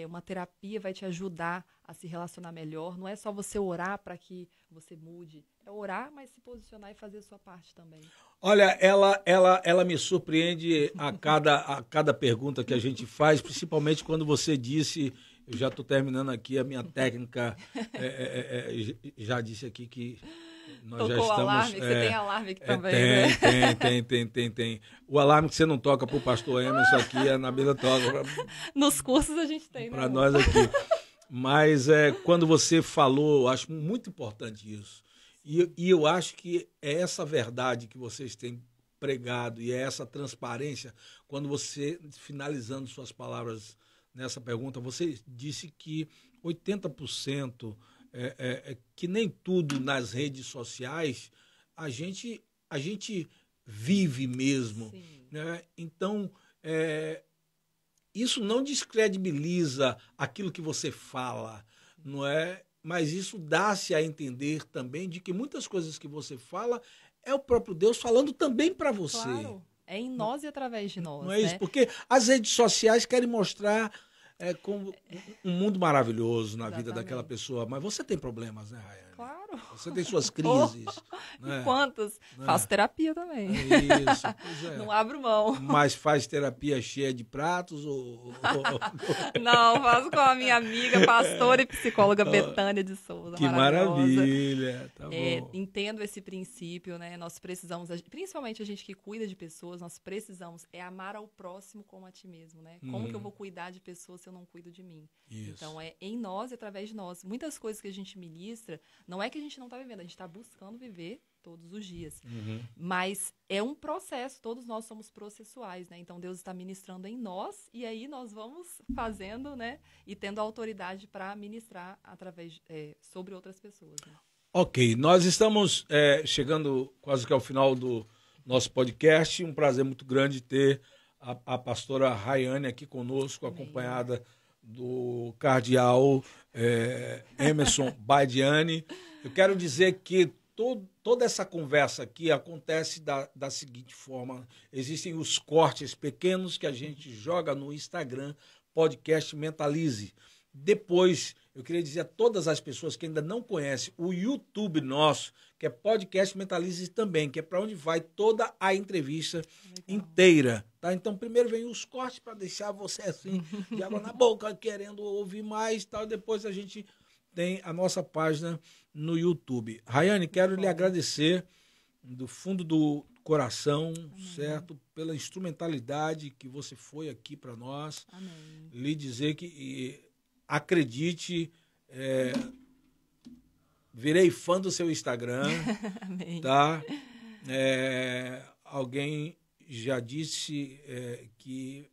Uma terapia vai te ajudar a se relacionar melhor. Não é só você orar para que você mude. É orar, mas se posicionar e fazer a sua parte também. Olha, ela me surpreende a cada pergunta que a gente faz, principalmente quando você disse, eu já estou terminando aqui, a minha técnica já disse aqui que nós Tocou já estamos... o alarme, você tem alarme aqui também, né? Tem. O alarme que você não toca para o pastor Emerson aqui, a Nabila toca. Nos cursos a gente tem, né? Para nós aqui. Mas quando você falou, eu acho muito importante isso. E eu acho que é essa verdade que vocês têm pregado e é essa transparência, quando você, finalizando suas palavras nessa pergunta, você disse que 80%, que nem tudo nas redes sociais, a gente vive mesmo. Né? Então, isso não descredibiliza aquilo que você fala, não é? Mas isso dá-se a entender também de que muitas coisas que você fala é o próprio Deus falando também para você. Claro, é em nós e através de nós, Não é isso? né? Porque as redes sociais querem mostrar como um mundo maravilhoso na vida daquela Exatamente. pessoa. Mas você tem problemas, né, Rayane? Claro. Você tem suas crises. E Né? quantos? Né? Faço terapia também. É isso, pois é. Não abro mão. Mas faz terapia cheia de pratos Não, faço com a minha amiga, pastora e psicóloga Betânia de Souza. Que maravilha, tá bom. Entendo esse princípio, né? Nós precisamos, principalmente a gente que cuida de pessoas, nós precisamos amar ao próximo como a ti mesmo, né? Como que eu vou cuidar de pessoas se eu não cuido de mim? Isso. Então, é em nós e através de nós. Muitas coisas que a gente ministra, não é que a gente não está vivendo, a gente está buscando viver todos os dias. Mas é um processo, todos nós somos processuais, né? Então, Deus está ministrando em nós e aí nós vamos fazendo, né? E tendo autoridade para ministrar através, sobre outras pessoas, né? Ok, nós estamos chegando quase que ao final do nosso podcast. Um prazer muito grande ter a pastora Rayane aqui conosco, Amém. Acompanhada do cardeal Emerson Badiani. Eu quero dizer que toda essa conversa aqui acontece da seguinte forma. Existem os cortes pequenos que a gente joga no Instagram, podcast Mentalize. Depois, eu queria dizer a todas as pessoas que ainda não conhecem o YouTube nosso, que é Podcast Mentalize também, que é para onde vai toda a entrevista inteira. Tá? Então, primeiro vem os cortes para deixar você assim, de água na boca, querendo ouvir mais. Tal. Depois a gente tem a nossa página no YouTube. Rayane, quero lhe agradecer do fundo do coração, certo? Pela instrumentalidade que você foi aqui para nós. Amém. Lhe dizer que... acredite, virei fã do seu Instagram, Amém. tá? Alguém já disse que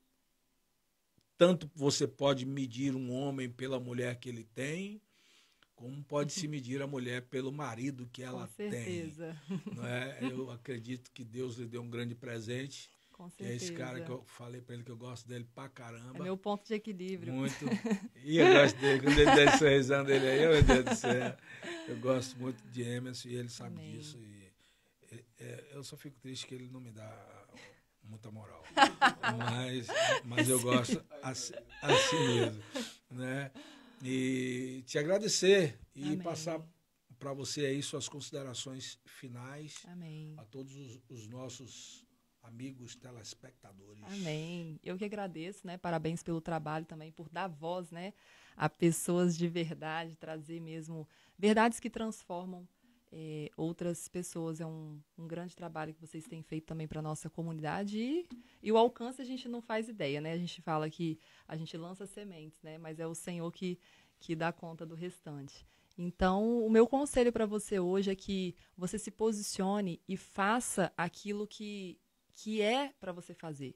tanto você pode medir um homem pela mulher que ele tem, como pode se medir a mulher pelo marido que ela Com certeza. tem. Não é? Eu acredito que Deus lhe deu um grande presente. Com Que é certeza. esse cara que eu falei para ele que eu gosto dele pra caramba. É meu ponto de equilíbrio. Muito. E eu gosto dele. Quando ele der sorrisão dele aí, meu Deus do céu. Eu gosto muito de Emerson e ele sabe Amém. disso. E, eu só fico triste que ele não me dá muita moral. mas eu gosto assim mesmo. Né? E te agradecer e Amém. passar para você aí suas considerações finais. Amém. A todos os nossos amigos telespectadores. Amém. Eu que agradeço, né? Parabéns pelo trabalho também, por dar voz, né, a pessoas de verdade, trazer mesmo verdades que transformam outras pessoas. É um grande trabalho que vocês têm feito também para a nossa comunidade e o alcance a gente não faz ideia, né? A gente fala que a gente lança sementes, né? Mas é o Senhor que dá conta do restante. Então, o meu conselho para você hoje é que você se posicione e faça aquilo que é para você fazer.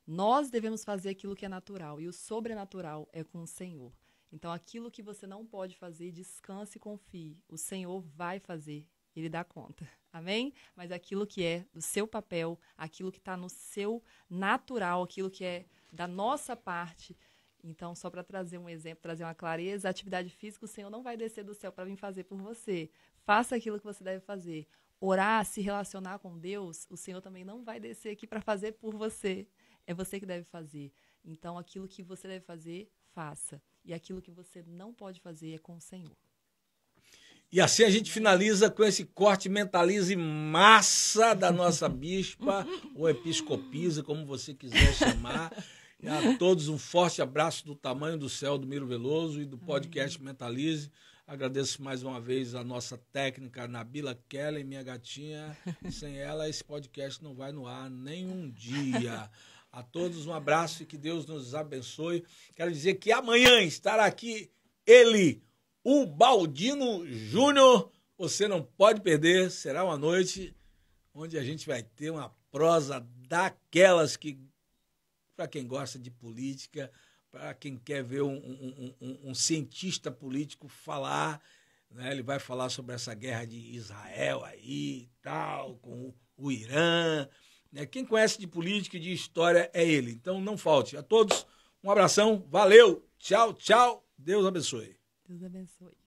Nós devemos fazer aquilo que é natural, e o sobrenatural é com o Senhor. Então, aquilo que você não pode fazer, descanse e confie. O Senhor vai fazer, Ele dá conta. Amém? Mas aquilo que é do seu papel, aquilo que está no seu natural, aquilo que é da nossa parte. Então, só para trazer um exemplo, trazer uma clareza, a atividade física, o Senhor não vai descer do céu para vir fazer por você. Faça aquilo que você deve fazer. Orar, se relacionar com Deus, o Senhor também não vai descer aqui para fazer por você. É você que deve fazer. Então, aquilo que você deve fazer, faça. E aquilo que você não pode fazer é com o Senhor. E assim a gente finaliza com esse corte Mentalize massa da nossa bispa, ou episcopisa, como você quiser chamar. E a todos um forte abraço do tamanho do céu do Miro Veloso e do podcast Mentalize. Agradeço mais uma vez a nossa técnica Nabila Keller, minha gatinha. Sem ela, esse podcast não vai no ar nem um dia. A todos um abraço e que Deus nos abençoe. Quero dizer que amanhã estará aqui ele, o Baldino Júnior. Você não pode perder. Será uma noite onde a gente vai ter uma prosa daquelas que, para quem gosta de política, para quem quer ver um cientista político falar, né? Ele vai falar sobre essa guerra de Israel aí e tal, com o Irã. Né? Quem conhece de política e de história é ele. Então não falte. A todos Um abração, valeu, tchau, tchau, Deus abençoe. Deus abençoe.